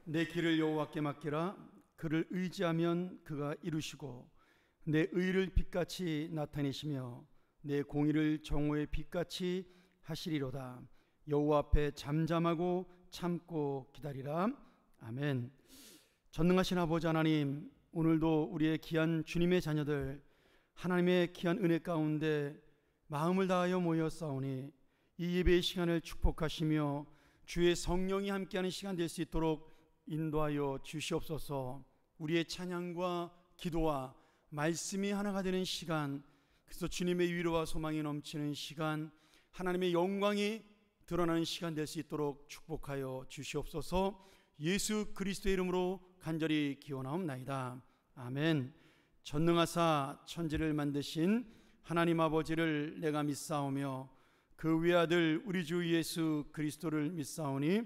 내 길을 여호와께 맡기라. 그를 의지하면 그가 이루시고 내 의를 빛같이 나타내시며 내 공의를 정오의 빛같이 하시리로다. 여호와 앞에 잠잠하고 참고 기다리라. 아멘. 전능하신 아버지 하나님, 오늘도 우리의 귀한 주님의 자녀들 하나님의 귀한 은혜 가운데 마음을 다하여 모였사오니 이 예배의 시간을 축복하시며 주의 성령이 함께하는 시간 될 수 있도록 인도하여 주시옵소서. 우리의 찬양과 기도와 말씀이 하나가 되는 시간, 그래서 주님의 위로와 소망이 넘치는 시간, 하나님의 영광이 드러나는 시간 될 수 있도록 축복하여 주시옵소서. 예수 그리스도의 이름으로 간절히 기원하옵나이다. 아멘. 전능하사 천지를 만드신 하나님 아버지를 내가 믿사오며 그 외아들 우리 주 예수 그리스도를 믿사오니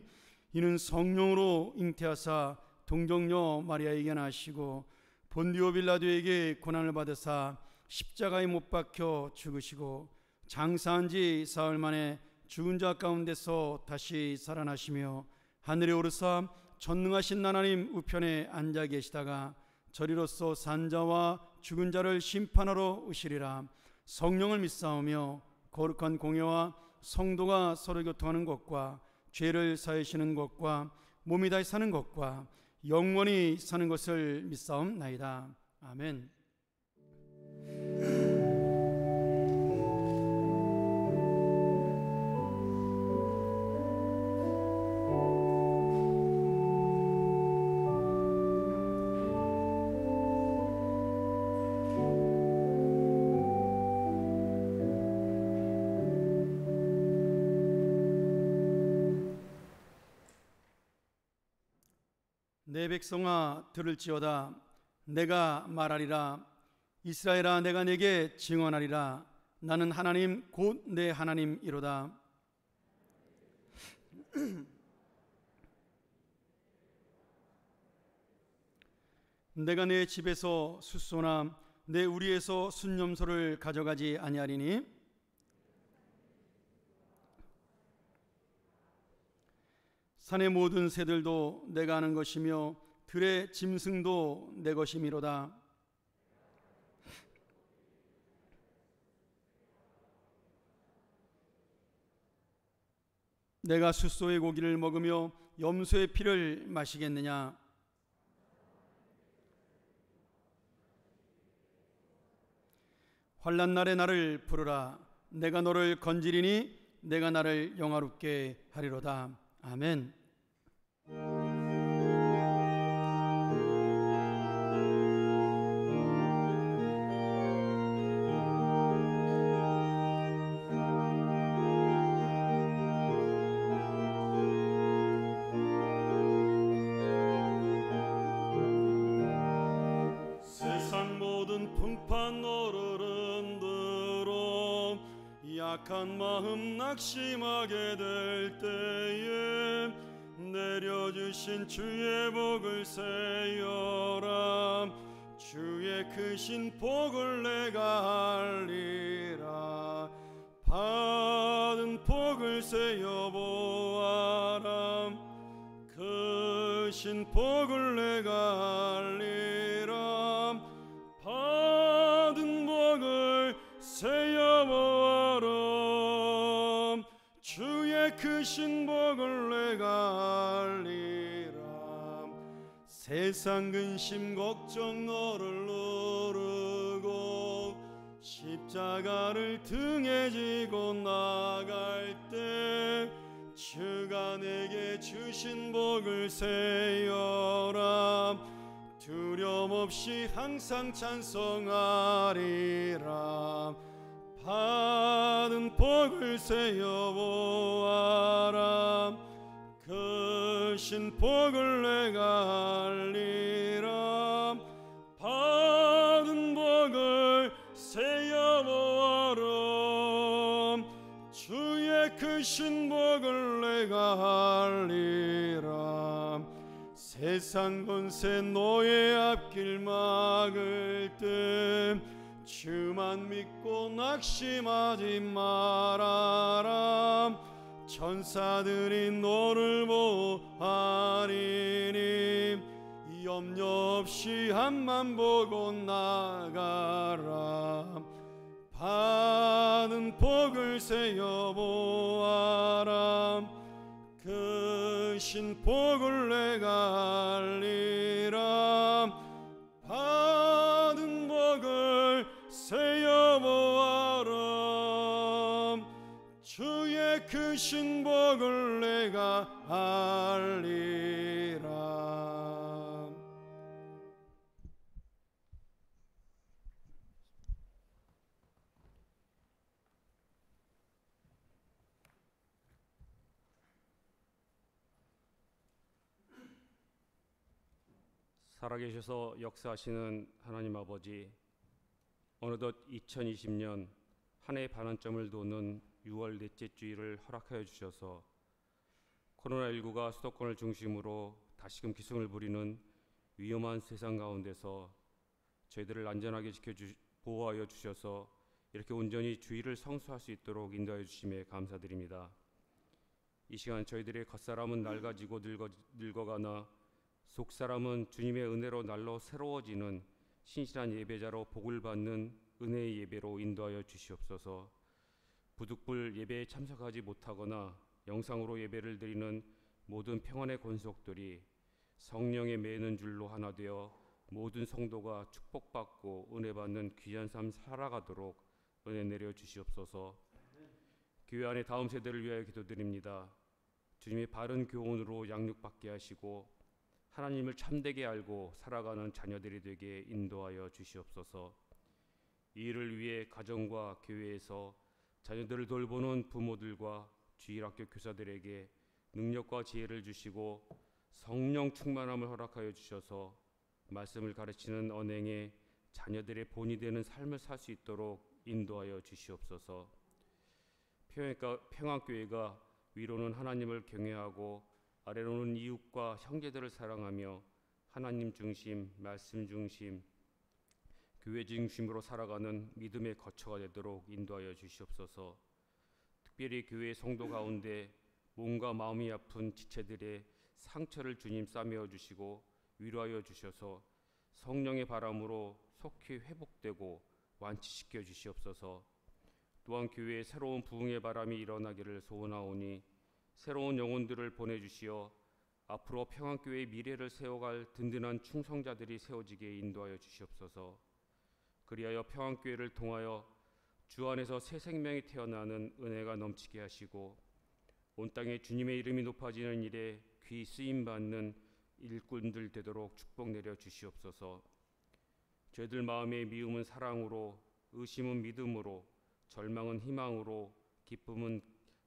이는 성령으로 잉태하사 동정녀 마리아에게 나시고 본디오 빌라도에게 고난을 받으사 십자가에 못 박혀 죽으시고 장사한 지 사흘 만에 죽은 자 가운데서 다시 살아나시며 하늘에 오르사 전능하신 하나님 우편에 앉아 계시다가 저리로서 산자와 죽은 자를 심판하러 오시리라. 성령을 믿사오며 거룩한 공예와 성도가 서로 교통하는 것과 죄를 사하시는 것과 몸이 다시 사는 것과 영원히 사는 것을 믿사옵나이다. 아멘. 내 백성아 들을지어다. 내가 말하리라. 이스라엘아 내가 네게 증언하리라. 나는 하나님 곧 내 하나님이로다. 내가 내 집에서 숫소나 내 우리에서 순념소를 가져가지 아니하리니 산의 모든 새들도 내가 아는 것이며 들의 짐승도 내 것이미로다. 내가 숫소의 고기를 먹으며 염소의 피를 마시겠느냐? 환난 날에 나를 부르라. 내가 너를 건지리니 내가 나를 영화롭게 하리로다. 아멘. 세상 모든 풍파 너를 흔들어 약한 마음 낙심하게 될 때에 내려주신 주의 복을 세어라. 주의 크신 복을 내가 알리라. 받은 복을 세어보아라. 크신 복을 내가 알리라. 받은 복을 세어보아라. 주의 크신 복을 내가 알리라. 세상 근심 걱정 너를 누르고 십자가를 등에 지고 나갈 때 주가 내게 주신 복을 세어라. 두려움 없이 항상 찬송하리라. 받은 복을 세어보아라. 크신 복을 내가 알리라. 받은 복을 세어보아라. 주의 크신 복을 내가 알리라. 세상 권세 너의 앞길 막을 때 주만 믿고 낙심하지 말아라. 천사들이 너를 보호하리니 귀함만 보고 나가라. 받은 복을 세어 보아라. 크신 복을 내가 알리라. 받은 복을 세어 보아라. 주의 크신 복을 내가 알리라. 살아계셔서 역사하시는 하나님 아버지, 어느덧 2020년 한 해의 반환점을 도는 6월 넷째 주일을 허락하여 주셔서 코로나19가 수도권을 중심으로 다시금 기승을 부리는 위험한 세상 가운데서 저희들을 안전하게 보호하여 주셔서 이렇게 온전히 주일을 성수할 수 있도록 인도하여 주심에 감사드립니다. 이 시간 저희들의 겉사람은 낡아지고 늙어가나 속사람은 주님의 은혜로 날로 새로워지는 신실한 예배자로 복을 받는 은혜의 예배로 인도하여 주시옵소서. 부득불 예배에 참석하지 못하거나 영상으로 예배를 드리는 모든 평안의 권속들이 성령에 매는 줄로 하나 되어 모든 성도가 축복받고 은혜받는 귀한 삶 살아가도록 은혜 내려 주시옵소서. 교회 안에 다음 세대를 위하여 기도드립니다. 주님의 바른 교훈으로 양육받게 하시고 하나님을 참되게 알고 살아가는 자녀들이 되게 인도하여 주시옵소서. 이 일을 위해 가정과 교회에서 자녀들을 돌보는 부모들과 주일학교 교사들에게 능력과 지혜를 주시고 성령 충만함을 허락하여 주셔서 말씀을 가르치는 언행에 자녀들의 본이 되는 삶을 살 수 있도록 인도하여 주시옵소서. 평안교회가 위로는 하나님을 경외하고 아래로는 이웃과 형제들을 사랑하며 하나님 중심, 말씀 중심, 교회 중심으로 살아가는 믿음의 거처가 되도록 인도하여 주시옵소서. 특별히 교회 성도 가운데 몸과 마음이 아픈 지체들의 상처를 주님 싸매어 주시고 위로하여 주셔서 성령의 바람으로 속히 회복되고 완치시켜 주시옵소서. 또한 교회에 새로운 부흥의 바람이 일어나기를 소원하오니 새로운 영혼들을 보내주시어 앞으로 평안교회의 미래를 세워갈 든든한 충성자들이 세워지게 인도하여 주시옵소서. 그리하여 평안교회를 통하여 주 안에서 새 생명이 태어나는 은혜가 넘치게 하시고 온 땅에 주님의 이름이 높아지는 일에 귀 쓰임받는 일꾼들 되도록 축복 내려 주시옵소서. 저희들 마음의 미움은 사랑으로, 의심은 믿음으로, 절망은 희망으로,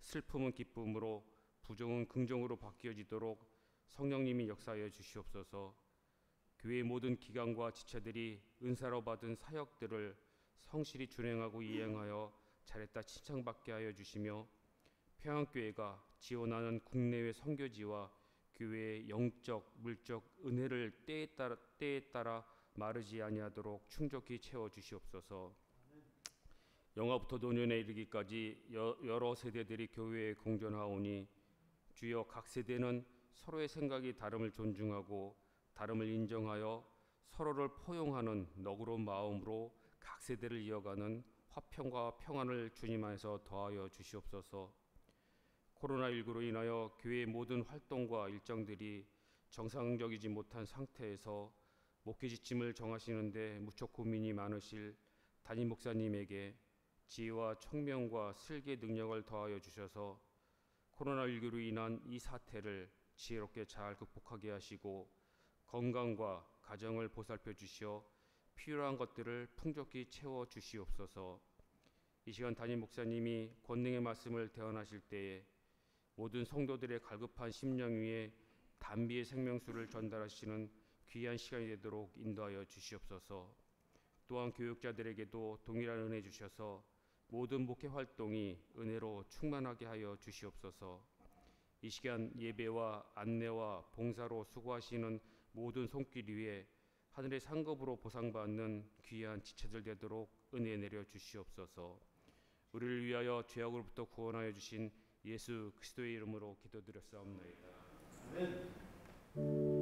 슬픔은 기쁨으로, 부정은 긍정으로 바뀌어지도록 성령님이 역사하여 주시옵소서. 교회의 모든 기관과 지체들이 은사로 받은 사역들을 성실히 준행하고 이행하여 잘했다 칭찬받게 하여 주시며 평안교회가 지원하는 국내외 선교지와 교회의 영적, 물적 은혜를 때에 따라 마르지 아니하도록 충족히 채워 주시옵소서. 영화부터 노년에 이르기까지 여러 세대들이 교회에 공존하오니 주여 각 세대는 서로의 생각이 다름을 존중하고 다름을 인정하여 서로를 포용하는 너그러운 마음으로 각 세대를 이어가는 화평과 평안을 주님 안에서 더하여 주시옵소서. 코로나19로 인하여 교회의 모든 활동과 일정들이 정상적이지 못한 상태에서 목회 지침을 정하시는데 무척 고민이 많으실 담임 목사님에게 지혜와 총명과 슬기의 능력을 더하여 주셔서 코로나19로 인한 이 사태를 지혜롭게 잘 극복하게 하시고 건강과 가정을 보살펴 주시어 필요한 것들을 풍족히 채워 주시옵소서. 이 시간 담임 목사님이 권능의 말씀을 대언하실 때에 모든 성도들의 갈급한 심령 위에 단비의 생명수를 전달하시는 귀한 시간이 되도록 인도하여 주시옵소서. 또한 교육자들에게도 동일한 은혜 주셔서 모든 목회 활동이 은혜로 충만하게 하여 주시옵소서. 이 시간 예배와 안내와 봉사로 수고하시는 모든 손길 위에 하늘의 상급으로 보상받는 귀한 지체들 되도록 은혜 내려 주시옵소서. 우리를 위하여 죄악으로부터 구원하여 주신 예수 그리스도의 이름으로 기도드렸사옵나이다. 아멘.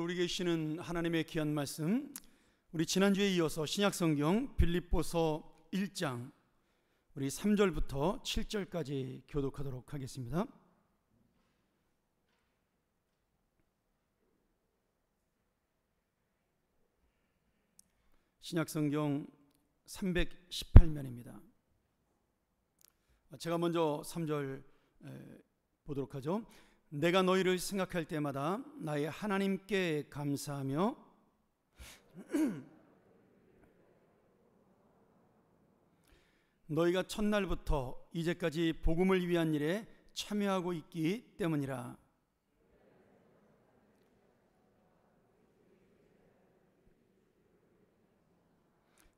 오늘 우리에게 주시는 하나님의 귀한 말씀, 우리 지난주에 이어서 신약성경 빌립보서 1장 우리 3절부터 7절까지 교독하도록 하겠습니다. 신약성경 318면입니다. 제가 먼저 3절 보도록 하죠. 내가 너희를 생각할 때마다 나의 하나님께 감사하며 너희가 첫날부터 이제까지 복음을 위한 일에 참여하고 있기 때문이라.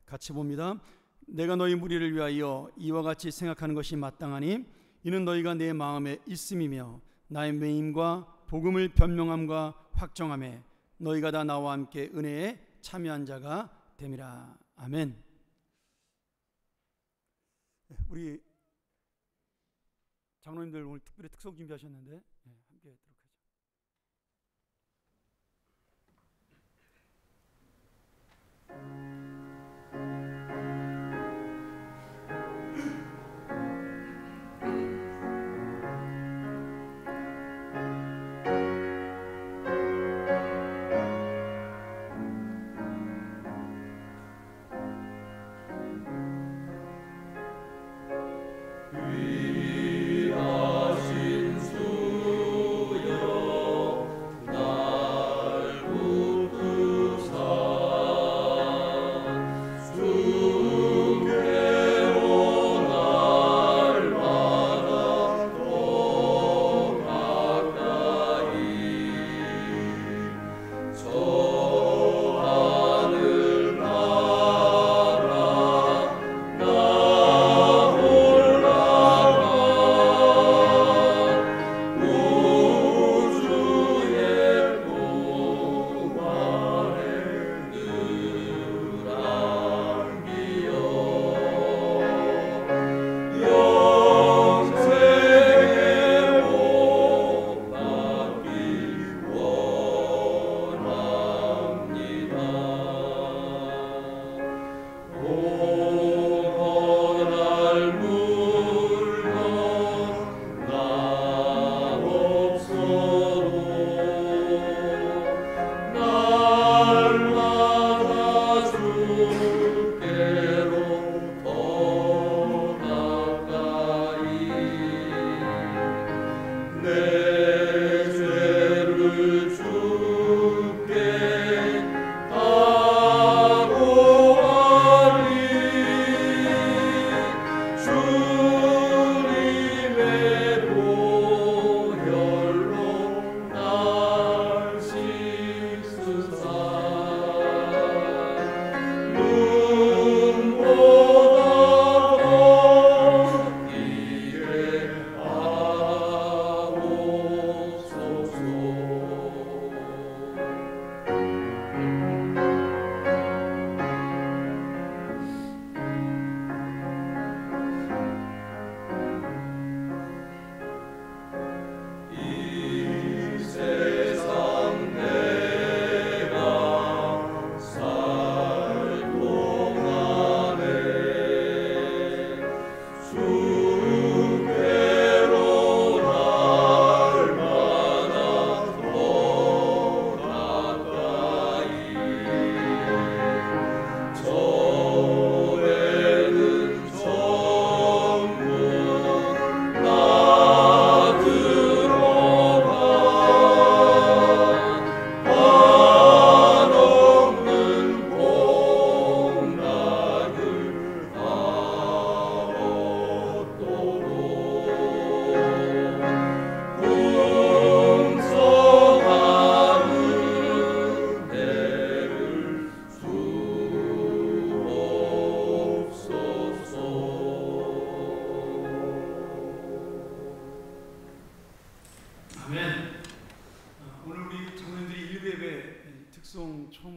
같이 봅니다. 내가 너희 무리를 위하여 이와 같이 생각하는 것이 마땅하니 이는 너희가 내 마음에 있음이며 나의 매임과 복음을 변명함과 확정함에 너희가 다 나와 함께 은혜에 참여한 자가 됨이라. 아멘. 우리 장로님들 오늘 특별히 특송 준비하셨는데 함께 듣도록 하죠.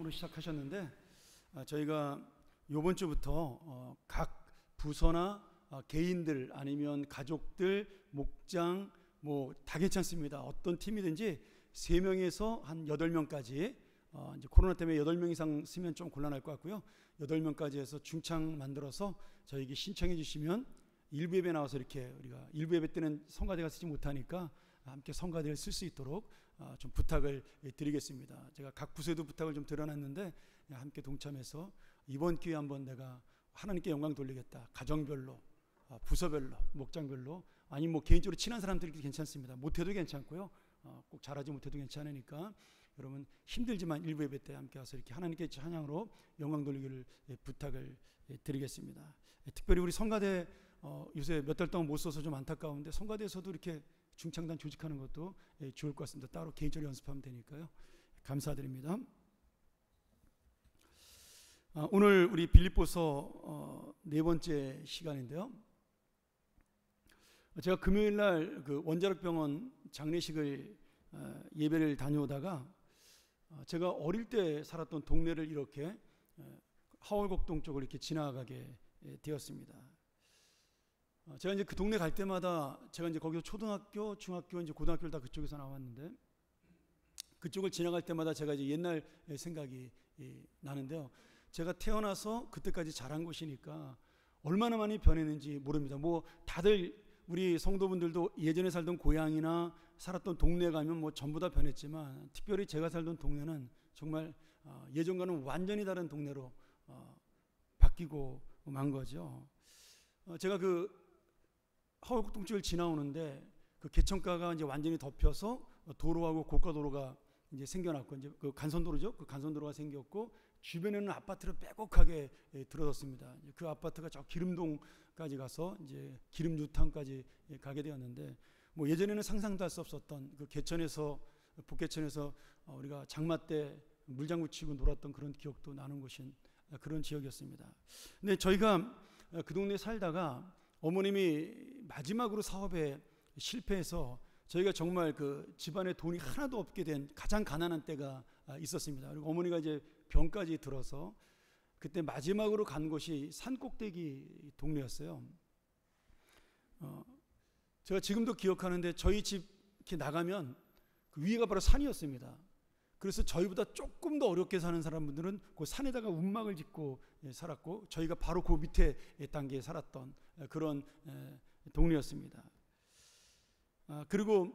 시작하셨는데 저희가 이번 주부터 각 부서나 개인들 아니면 가족들, 목장 뭐 다 괜찮습니다. 어떤 팀이든지 3명에서 한 8명까지 이제 코로나 때문에 8명 이상 쓰면 좀 곤란할 것 같고요. 8명까지 해서 중창 만들어서 저에게 신청해 주시면 일부 예배 나와서 이렇게 우리가 일부 예배 때는 성가대가 쓰지 못하니까 함께 성가대를 쓸 수 있도록 좀 부탁을 드리겠습니다. 제가 각 부서에도 부탁을 좀 드려놨는데 함께 동참해서 이번 기회에 한번 내가 하나님께 영광 돌리겠다. 가정별로, 부서별로, 목장별로, 아니 뭐 개인적으로 친한 사람들이 괜찮습니다. 못해도 괜찮고요. 꼭 잘하지 못해도 괜찮으니까 여러분 힘들지만 일부 예배 때 함께 와서 이렇게 하나님께 찬양으로 영광 돌리기를 부탁을 드리겠습니다. 특별히 우리 성가대 요새 몇 달 동안 못 써서 좀 안타까운데 성가대에서도 이렇게 중창단 조직하는 것도 좋을 것 같습니다. 따로 개인적으로 연습하면 되니까요. 감사드립니다. 오늘 우리 빌립보서 4번째 시간인데요. 제가 금요일 날 그 원자력병원 장례식을 예배를 다녀오다가 제가 어릴 때 살았던 동네를 이렇게 하월곡동 쪽을 이렇게 지나가게 되었습니다. 제가 이제 그 동네 갈 때마다 제가 이제 거기서 초등학교, 중학교, 이제 고등학교를 다 그쪽에서 나왔는데 그쪽을 지나갈 때마다 제가 이제 옛날 생각이 나는데요. 제가 태어나서 그때까지 자란 곳이니까 얼마나 많이 변했는지 모릅니다. 뭐 다들 우리 성도분들도 예전에 살던 고향이나 살았던 동네 가면 뭐 전부 다 변했지만 특별히 제가 살던 동네는 정말 예전과는 완전히 다른 동네로 바뀌고 만 거죠. 제가 그 하월곡동 쪽을 지나오는데 그 개천가가 이제 완전히 덮여서 도로하고 고가도로가 이제 생겨났고 이제 그 간선도로죠. 그 간선도로가 생겼고 주변에는 아파트를 빼곡하게 들어섰습니다. 그 아파트가 저 기름동까지 가서 이제 기름 유탕까지 가게 되었는데 뭐 예전에는 상상도 할 수 없었던 그 개천에서 북개천에서 우리가 장마 때 물장구 치고 놀았던 그런 기억도 나는 곳인 그런 지역이었습니다. 근데 저희가 그 동네에 살다가 어머님이 마지막으로 사업에 실패해서 저희가 정말 그 집안에 돈이 하나도 없게 된 가장 가난한 때가 있었습니다. 그리고 어머니가 이제 병까지 들어서 그때 마지막으로 간 곳이 산꼭대기 동네였어요. 제가 지금도 기억하는데 저희 집 이렇게 나가면 그 위에가 바로 산이었습니다. 그래서 저희보다 조금 더 어렵게 사는 사람들은 그 산에다가 움막을 짓고 살았고 저희가 바로 그 밑에 단계에 살았던 그런 동네였습니다. 그리고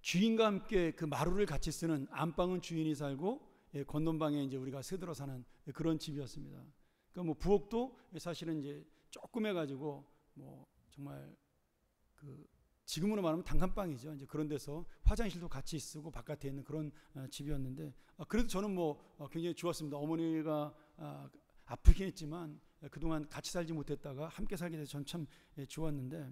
주인과 함께 그 마루를 같이 쓰는 안방은 주인이 살고 건넌방에 이제 우리가 새들어 사는 그런 집이었습니다. 그러니까 뭐 부엌도 사실은 이제 조금 해가지고 뭐 정말 그 지금으로 말하면 단칸방이죠. 이제 그런 데서 화장실도 같이 쓰고 바깥에 있는 그런 집이었는데 그래도 저는 뭐 굉장히 좋았습니다. 어머니가 아프긴 했지만 그동안 같이 살지 못했다가 함께 살게 돼서 전 참 좋았는데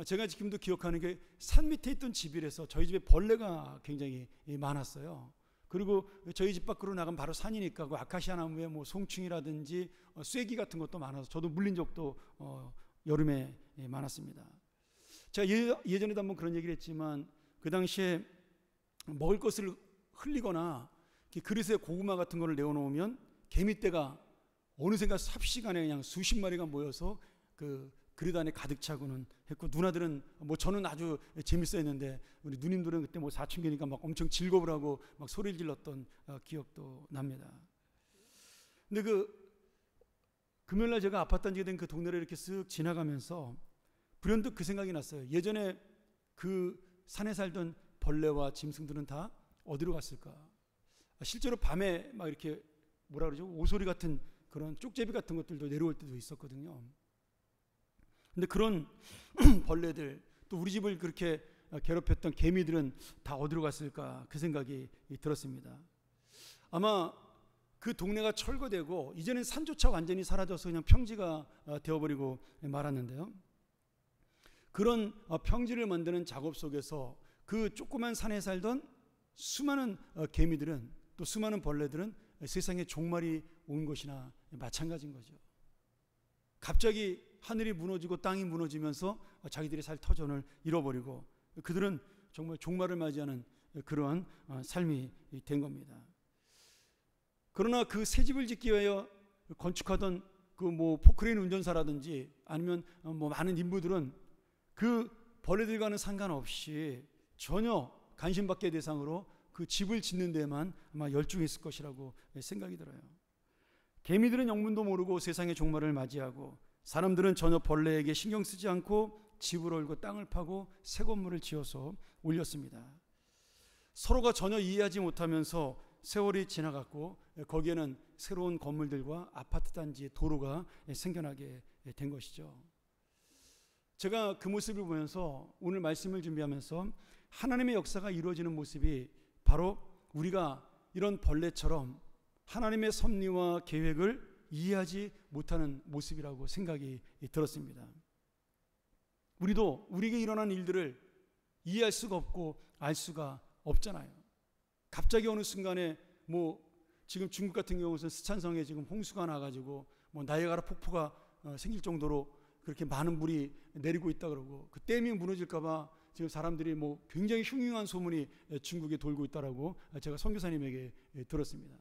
제가 지금도 기억하는 게 산 밑에 있던 집이라서 저희 집에 벌레가 굉장히 많았어요. 그리고 저희 집 밖으로 나가면 바로 산이니까 그 아카시아 나무에 뭐 송충이라든지 쐐기 같은 것도 많아서 저도 물린 적도 여름에 많았습니다. 제가 예전에도 한번 그런 얘기를 했지만 그 당시에 먹을 것을 흘리거나 그릇에 고구마 같은 거를 내어놓으면 개미떼가 어느샌가 삽시간에 그냥 수십 마리가 모여서 그 그릇 안에 가득 차고는 했고 누나들은 뭐 저는 아주 재밌어했는데 우리 누님들은 그때 뭐 사춘기니까 막 엄청 즐거울 하고 막 소리를 질렀던 기억도 납니다. 근데 그 금요일날 제가 아파트 단지가 된 그 동네를 이렇게 쓱 지나가면서 불현듯 그 생각이 났어요. 예전에 그 산에 살던 벌레와 짐승들은 다 어디로 갔을까? 실제로 밤에 막 이렇게 뭐라 그러죠? 오소리 같은 그런 쪽제비 같은 것들도 내려올 때도 있었거든요. 근데 그런 벌레들 또 우리 집을 그렇게 괴롭혔던 개미들은 다 어디로 갔을까? 그 생각이 들었습니다. 아마 그 동네가 철거되고 이제는 산조차 완전히 사라져서 그냥 평지가 되어버리고 말았는데요. 그런 평지를 만드는 작업 속에서 그 조그만 산에 살던 수많은 개미들은 또 수많은 벌레들은 세상에 종말이 온 것이나 마찬가지인 거죠. 갑자기 하늘이 무너지고 땅이 무너지면서 자기들이 살 터전을 잃어버리고 그들은 정말 종말을 맞이하는 그러한 삶이 된 겁니다. 그러나 그 새 집을 짓기 위하여 건축하던 그 뭐 포크레인 운전사라든지 아니면 뭐 많은 인부들은 그 벌레들과는 상관없이 전혀 간신받게 대상으로 그 집을 짓는 데만 아마 열중했을 것이라고 생각이 들어요. 개미들은 영문도 모르고 세상의 종말을 맞이하고, 사람들은 전혀 벌레에게 신경 쓰지 않고 집을 얼고 땅을 파고 새 건물을 지어서 올렸습니다. 서로가 전혀 이해하지 못하면서 세월이 지나갔고, 거기에는 새로운 건물들과 아파트 단지의 도로가 생겨나게 된 것이죠. 제가 그 모습을 보면서 오늘 말씀을 준비하면서 하나님의 역사가 이루어지는 모습이 바로 우리가 이런 벌레처럼 하나님의 섭리와 계획을 이해하지 못하는 모습이라고 생각이 들었습니다. 우리도 우리에게 일어난 일들을 이해할 수가 없고 알 수가 없잖아요. 갑자기 어느 순간에 지금 중국 같은 경우는 스촨성에 지금 홍수가 나가지고 나이아가라 폭포가 생길 정도로 그렇게 많은 물이 내리고 있다 그러고, 그 댐이 무너질까봐 지금 사람들이 굉장히 흉흉한 소문이 중국에 돌고 있다라고 제가 선교사님에게 들었습니다.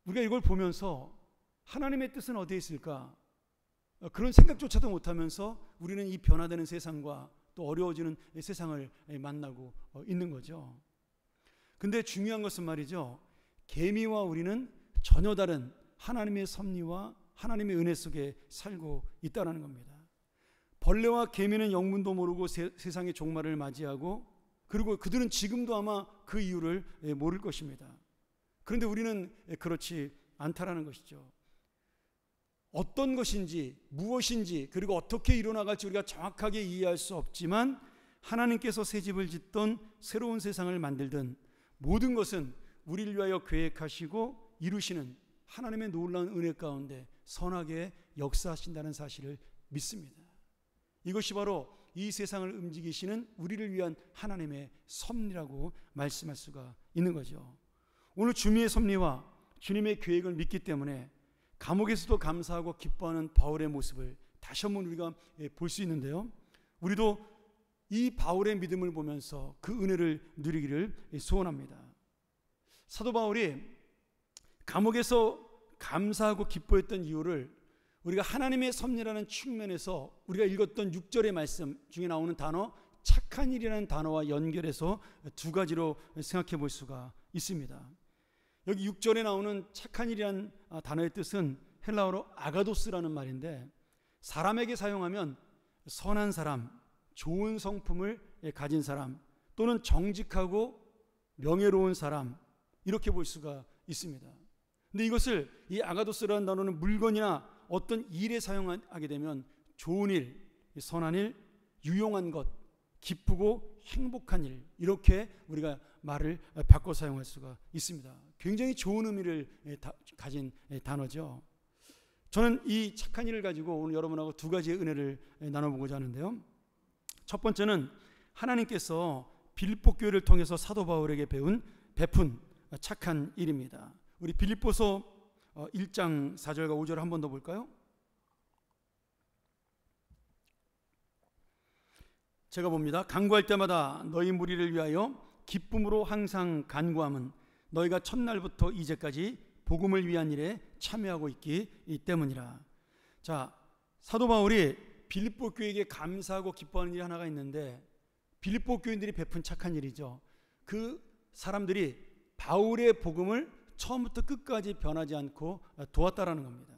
우리가 이걸 보면서 하나님의 뜻은 어디에 있을까? 그런 생각조차도 못하면서 우리는 이 변화되는 세상과 또 어려워지는 세상을 만나고 있는 거죠. 근데 중요한 것은 말이죠, 개미와 우리는 전혀 다른 하나님의 섭리와 하나님의 은혜 속에 살고 있다는 겁니다. 벌레와 개미는 영문도 모르고 세상의 종말을 맞이하고, 그리고 그들은 지금도 아마 그 이유를 모를 것입니다. 그런데 우리는 그렇지 않다라는 것이죠. 어떤 것인지 무엇인지 그리고 어떻게 일어나갈지 우리가 정확하게 이해할 수 없지만, 하나님께서 새 집을 짓던 새로운 세상을 만들던 모든 것은 우리를 위하여 계획하시고 이루시는 하나님의 놀라운 은혜 가운데 선하게 역사하신다는 사실을 믿습니다. 이것이 바로 이 세상을 움직이시는 우리를 위한 하나님의 섭리라고 말씀할 수가 있는 거죠. 오늘 주님의 섭리와 주님의 계획을 믿기 때문에 감옥에서도 감사하고 기뻐하는 바울의 모습을 다시 한번 우리가 볼 수 있는데요, 우리도 이 바울의 믿음을 보면서 그 은혜를 누리기를 소원합니다. 사도 바울이 감옥에서 감사하고 기뻐했던 이유를 우리가 하나님의 섭리라는 측면에서 우리가 읽었던 6절의 말씀 중에 나오는 단어 착한 일이라는 단어와 연결해서 두 가지로 생각해 볼 수가 있습니다. 여기 6절에 나오는 착한 일이라는 단어의 뜻은 헬라어로 아가도스라는 말인데, 사람에게 사용하면 선한 사람, 좋은 성품을 가진 사람, 또는 정직하고 명예로운 사람, 이렇게 볼 수가 있습니다. 근데 이것을 이 아가도스라는 단어는 물건이나 어떤 일에 사용하게 되면 좋은 일, 선한 일, 유용한 것, 기쁘고 행복한 일, 이렇게 우리가 말을 바꿔 사용할 수가 있습니다. 굉장히 좋은 의미를 가진 단어죠. 저는 이 착한 일을 가지고 오늘 여러분하고 두 가지의 은혜를 나눠보고자 하는데요, 첫 번째는 하나님께서 빌립보 교회를 통해서 사도 바울에게 베푼 착한 일입니다. 우리 빌립보서 1장 4절과 5절을 한 번 더 볼까요? 제가 봅니다. 간구할 때마다 너희 무리를 위하여 기쁨으로 항상 간구함은 너희가 첫날부터 이제까지 복음을 위한 일에 참여하고 있기 때문이라. 자, 사도 바울이 빌립보 교회에게 감사하고 기뻐하는 일이 하나가 있는데, 빌립보 교인들이 베푼 착한 일이죠. 그 사람들이 바울의 복음을 처음부터 끝까지 변하지 않고 도왔다라는 겁니다.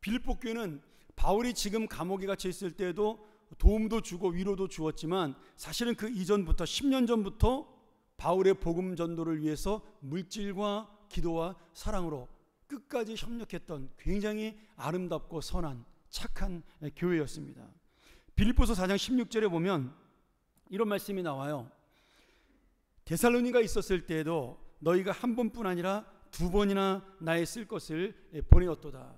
빌립보 교회는 바울이 지금 감옥에 갇혀 있을 때에도 도움도 주고 위로도 주었지만, 사실은 그 이전부터 10년 전부터 바울의 복음 전도를 위해서 물질과 기도와 사랑으로 끝까지 협력했던 굉장히 아름답고 선한 착한 교회였습니다. 빌립보서 4장 16절에 보면 이런 말씀이 나와요. 데살로니가 있었을 때에도 너희가 한 번뿐 아니라 두 번이나 나의 쓸 것을 보내었도다.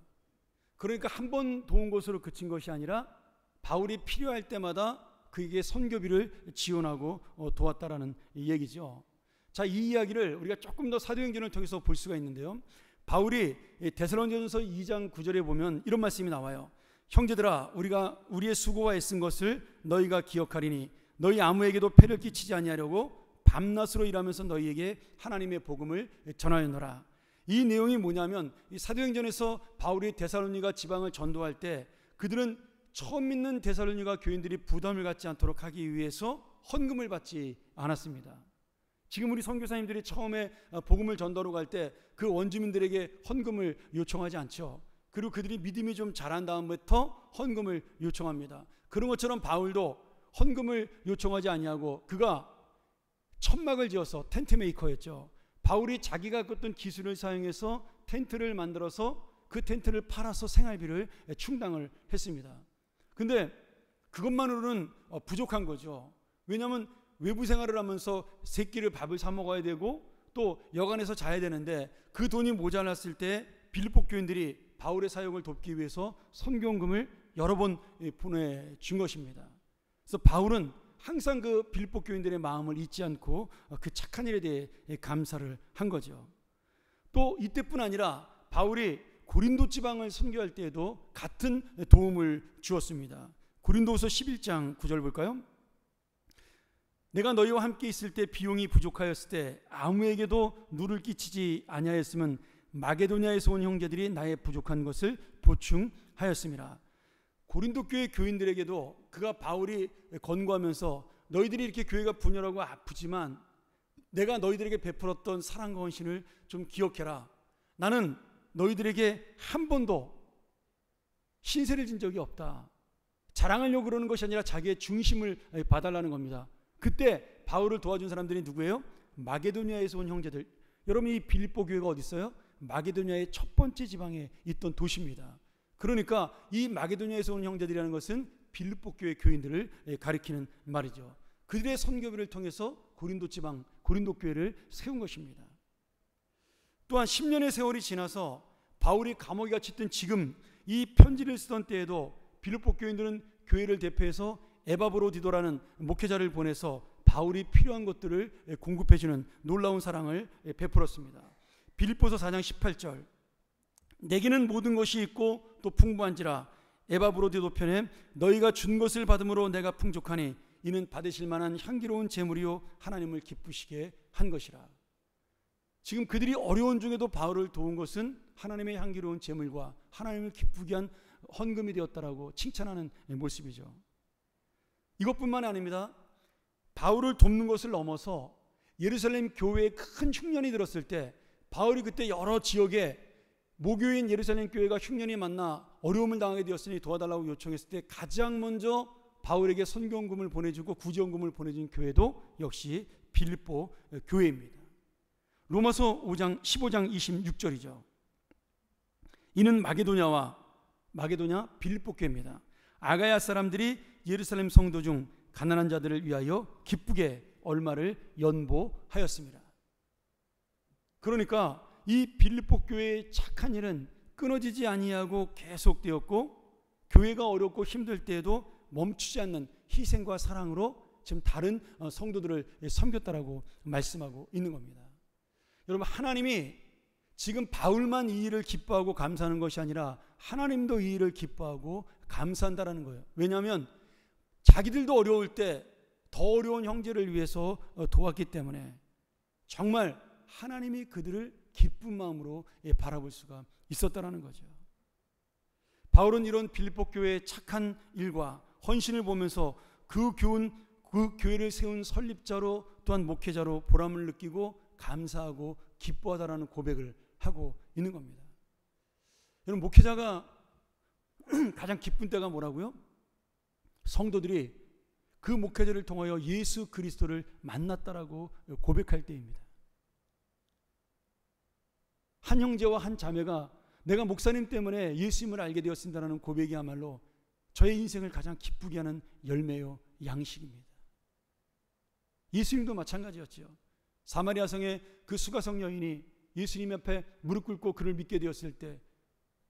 그러니까 한 번 도운 것으로 그친 것이 아니라 바울이 필요할 때마다 그에게 선교비를 지원하고 도왔다라는 얘기죠. 자, 이 이야기를 우리가 조금 더 사도행전을 통해서 볼 수가 있는데요, 바울이 데살로니가전서 2장 9절에 보면 이런 말씀이 나와요. 형제들아, 우리가 우리의 수고와 애쓴 것을 너희가 기억하리니 너희 아무에게도 폐를 끼치지 아니하려고 밤낮으로 일하면서 너희에게 하나님의 복음을 전하였노라. 이 내용이 뭐냐면, 이 사도행전에서 바울이 데살로니가 지방을 전도할 때 그들은 처음 믿는 데살로니가 교인들이 부담을 갖지 않도록 하기 위해서 헌금을 받지 않았습니다. 지금 우리 선교사님들이 처음에 복음을 전도로 갈 때 그 원주민들에게 헌금을 요청하지 않죠. 그리고 그들이 믿음이 좀 자란 다음부터 헌금을 요청합니다. 그런 것처럼 바울도 헌금을 요청하지 아니하고 그가 천막을 지어서 텐트 메이커였죠. 바울이 자기가 갖던 기술을 사용해서 텐트를 만들어서 그 텐트를 팔아서 생활비를 충당을 했습니다. 근데 그것만으로는 부족한 거죠. 왜냐하면 외부 생활을 하면서 세 끼를 밥을 사 먹어야 되고 또 여간에서 자야 되는데 그 돈이 모자랐을 때 빌립보 교인들이 바울의 사역을 돕기 위해서 선교금을 여러 번 보내준 것입니다. 그래서 바울은 항상 그 빌립보 교인들의 마음을 잊지 않고 그 착한 일에 대해 감사를 한 거죠. 또 이때뿐 아니라 바울이 고린도 지방을 선교할 때에도 같은 도움을 주었습니다. 고린도후서 11장 9절 볼까요? 내가 너희와 함께 있을 때 비용이 부족하였을 때 아무에게도 누를 끼치지 아니하였으면 마게도냐에서 온 형제들이 나의 부족한 것을 보충하였습니다. 고린도 교회 교인들에게도 그가 바울이 권고하면서 너희들이 이렇게 교회가 분열하고 아프지만 내가 너희들에게 베풀었던 사랑과 헌신을 좀 기억해라. 나는 너희들에게 한 번도 신세를 진 적이 없다. 자랑하려고 그러는 것이 아니라 자기의 중심을 봐달라는 겁니다. 그때 바울을 도와준 사람들이 누구예요? 마게도냐에서 온 형제들. 여러분, 이 빌립보 교회가 어디 있어요? 마게도냐의 첫 번째 지방에 있던 도시입니다. 그러니까 이 마게도냐에서 온 형제들이라는 것은 빌립보 교회 교인들을 가리키는 말이죠. 그들의 선교비를 통해서 고린도 지방, 고린도 교회를 세운 것입니다. 또한 10년의 세월이 지나서 바울이 감옥에 갇혔던 지금 이 편지를 쓰던 때에도 빌립보 교인들은 교회를 대표해서 에바브로디도라는 목회자를 보내서 바울이 필요한 것들을 공급해주는 놀라운 사랑을 베풀었습니다. 빌립보서 4장 18절 내게는 모든 것이 있고 또 풍부한지라 에바브로디도 편에 너희가 준 것을 받음으로 내가 풍족하니 이는 받으실 만한 향기로운 제물이요 하나님을 기쁘시게 한 것이라. 지금 그들이 어려운 중에도 바울을 도운 것은 하나님의 향기로운 제물과 하나님을 기쁘게 한 헌금이 되었다라고 칭찬하는 모습이죠. 이것뿐만 아닙니다. 바울을 돕는 것을 넘어서 예루살렘 교회에 큰 흉년이 들었을 때 바울이 그때 여러 지역에 모교인 예루살렘 교회가 흉년이 만나 어려움을 당하게 되었으니 도와달라고 요청했을 때 가장 먼저 바울에게 선교금을 보내주고 구제원금을 보내준 교회도 역시 빌립보 교회입니다. 로마서 5장 15장 26절이죠. 이는 마게도냐 빌립보 교회입니다. 아가야 사람들이 예루살렘 성도 중 가난한 자들을 위하여 기쁘게 얼마를 연보하였습니다. 그러니까 이 빌립보 교회의 착한 일은 끊어지지 아니하고 계속되었고 교회가 어렵고 힘들 때에도 멈추지 않는 희생과 사랑으로 지금 다른 성도들을 섬겼다라고 말씀하고 있는 겁니다. 여러분, 하나님이 지금 바울만 이 일을 기뻐하고 감사하는 것이 아니라 하나님도 이 일을 기뻐하고 감사한다라는 거예요. 왜냐하면 자기들도 어려울 때 더 어려운 형제를 위해서 도왔기 때문에 정말 하나님이 그들을 기쁜 마음으로 바라볼 수가 있었다라는 거죠. 바울은 이런 빌립보 교회의 착한 일과 헌신을 보면서 그 교회를 세운 설립자로 또한 목회자로 보람을 느끼고 감사하고 기뻐하다라는 고백을 하고 있는 겁니다. 여러분, 목회자가 가장 기쁜 때가 뭐라고요? 성도들이 그 목회자를 통하여 예수 그리스도를 만났다라고 고백할 때입니다. 한 형제와 한 자매가 내가 목사님 때문에 예수님을 알게 되었습니다라는 고백이야말로 저의 인생을 가장 기쁘게 하는 열매요 양식입니다. 예수님도 마찬가지였죠. 사마리아 성의 그 수가성 여인이 예수님 앞에 무릎 꿇고 그를 믿게 되었을 때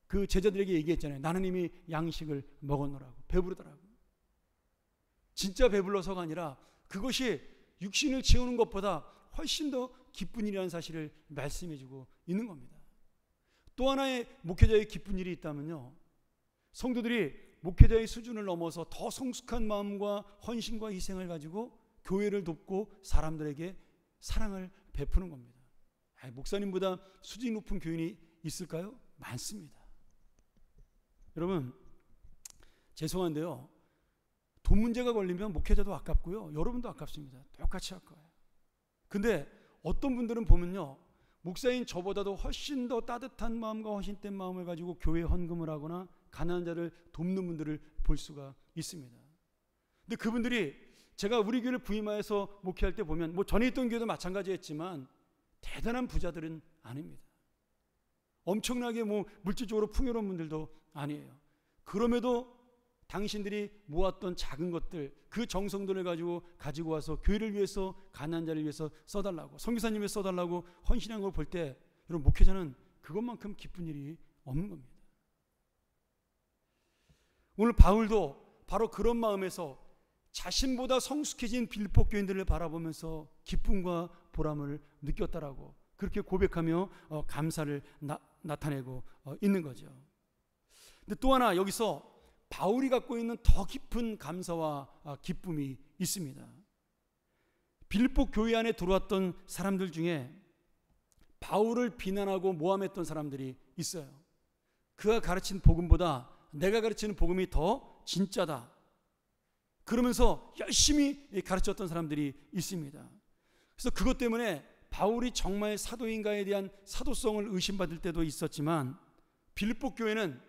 그 제자들에게 얘기했잖아요. 나는 이미 양식을 먹었노라고. 배부르더라고. 진짜 배불러서가 아니라 그것이 육신을 채우는 것보다 훨씬 더 기쁜 일이라는 사실을 말씀해주고 있는 겁니다. 또 하나의 목회자의 기쁜 일이 있다면요, 성도들이 목회자의 수준을 넘어서 더 성숙한 마음과 헌신과 희생을 가지고 교회를 돕고 사람들에게 사랑을 베푸는 겁니다. 목사님보다 수준이 높은 교인이 있을까요? 많습니다. 여러분, 죄송한데요, 돈 문제가 걸리면 목회자도 아깝고요, 여러분도 아깝습니다. 똑같이 아까워요. 근데 어떤 분들은 보면요, 목사인 저보다도 훨씬 더 따뜻한 마음과 헌신된 마음을 가지고 교회에 헌금을 하거나 가난한 자를 돕는 분들을 볼 수가 있습니다. 근데 그분들이 제가 우리 교회를 부임하여서 목회할 때 보면, 뭐 전에 있던 교회도 마찬가지였지만 대단한 부자들은 아닙니다. 엄청나게 뭐 물질적으로 풍요로운 분들도 아니에요. 그럼에도 당신들이 모았던 작은 것들, 그 정성들을 가지고 와서 교회를 위해서, 가난한 자를 위해서 써달라고, 선교사님 위해서 써달라고 헌신한 걸 볼 때, 여러분, 목회자는 그것만큼 기쁜 일이 없는 겁니다. 오늘 바울도 바로 그런 마음에서 자신보다 성숙해진 빌립보 교인들을 바라보면서 기쁨과 보람을 느꼈다라고 그렇게 고백하며 감사를 나타내고 있는 거죠. 근데 또 하나 여기서 바울이 갖고 있는 더 깊은 감사와 기쁨이 있습니다. 빌립보 교회 안에 들어왔던 사람들 중에 바울을 비난하고 모함했던 사람들이 있어요. 그가 가르친 복음보다 내가 가르치는 복음이 더 진짜다, 그러면서 열심히 가르쳤던 사람들이 있습니다. 그래서 그것 때문에 바울이 정말 사도인가에 대한 사도성을 의심받을 때도 있었지만, 빌립보 교회는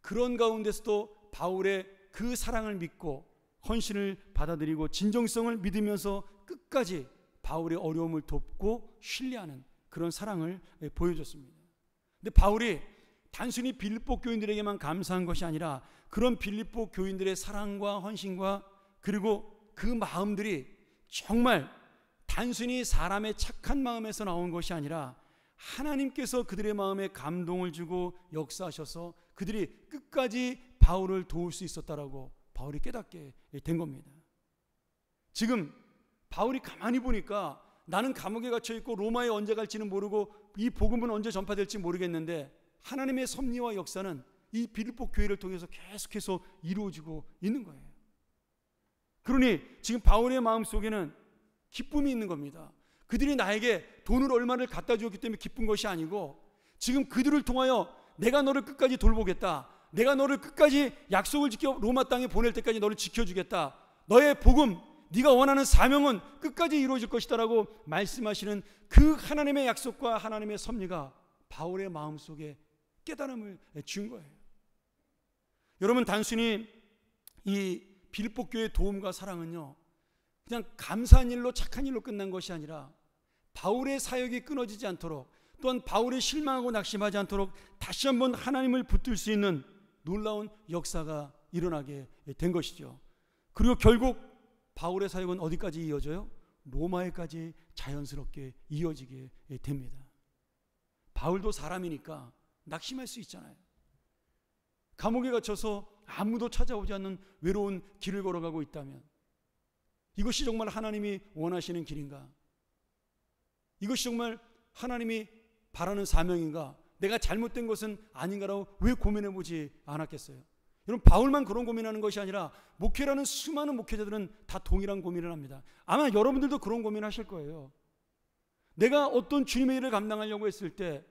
그런 가운데서도 바울의 그 사랑을 믿고 헌신을 받아들이고 진정성을 믿으면서 끝까지 바울의 어려움을 돕고 신뢰하는 그런 사랑을 보여줬습니다. 근데 바울이 단순히 빌립보 교인들에게만 감사한 것이 아니라 그런 빌립보 교인들의 사랑과 헌신과 그리고 그 마음들이 정말 단순히 사람의 착한 마음에서 나온 것이 아니라 하나님께서 그들의 마음에 감동을 주고 역사하셔서 그들이 끝까지 바울을 도울 수 있었다라고 바울이 깨닫게 된 겁니다. 지금 바울이 가만히 보니까 나는 감옥에 갇혀 있고 로마에 언제 갈지는 모르고 이 복음은 언제 전파될지 모르겠는데 하나님의 섭리와 역사는 이 빌립보 교회를 통해서 계속해서 이루어지고 있는 거예요. 그러니 지금 바울의 마음속에는 기쁨이 있는 겁니다. 그들이 나에게 돈을 얼마를 갖다 주었기 때문에 기쁜 것이 아니고, 지금 그들을 통하여 내가 너를 끝까지 돌보겠다, 내가 너를 끝까지 약속을 지켜 로마 땅에 보낼 때까지 너를 지켜주겠다, 너의 복음, 네가 원하는 사명은 끝까지 이루어질 것이다 라고 말씀하시는 그 하나님의 약속과 하나님의 섭리가 바울의 마음속에 깨달음을 준 거예요. 여러분, 단순히 이 빌립보 교회의 도움과 사랑은요, 그냥 감사한 일로 착한 일로 끝난 것이 아니라 바울의 사역이 끊어지지 않도록, 또한 바울이 실망하고 낙심하지 않도록 다시 한번 하나님을 붙들 수 있는 놀라운 역사가 일어나게 된 것이죠. 그리고 결국 바울의 사역은 어디까지 이어져요? 로마에까지 자연스럽게 이어지게 됩니다. 바울도 사람이니까 낙심할 수 있잖아요. 감옥에 갇혀서 아무도 찾아오지 않는 외로운 길을 걸어가고 있다면 이것이 정말 하나님이 원하시는 길인가? 이것이 정말 하나님이 바라는 사명인가? 내가 잘못된 것은 아닌가라고 왜 고민해보지 않았겠어요? 여러분, 바울만 그런 고민하는 것이 아니라 목회라는 수많은 목회자들은 다 동일한 고민을 합니다. 아마 여러분들도 그런 고민하실 거예요. 내가 어떤 주님의 일을 감당하려고 했을 때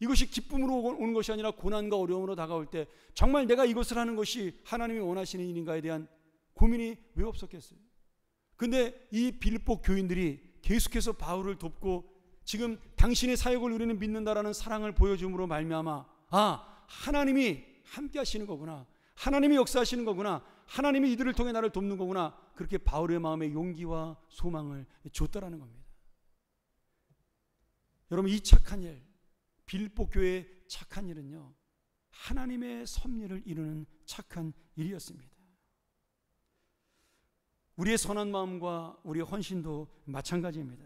이것이 기쁨으로 오는 것이 아니라 고난과 어려움으로 다가올 때 정말 내가 이것을 하는 것이 하나님이 원하시는 일인가에 대한 고민이 왜 없었겠어요? 근데 이 빌립보 교인들이 계속해서 바울을 돕고 지금 당신의 사역을 우리는 믿는다라는 사랑을 보여줌으로 말미암아, 하나님이 함께 하시는 거구나, 하나님이 역사하시는 거구나, 하나님이 이들을 통해 나를 돕는 거구나, 그렇게 바울의 마음에 용기와 소망을 줬다라는 겁니다. 여러분, 이 착한 일, 빌립보 교회의 착한 일은요, 하나님의 섭리를 이루는 착한 일이었습니다. 우리의 선한 마음과 우리의 헌신도 마찬가지입니다.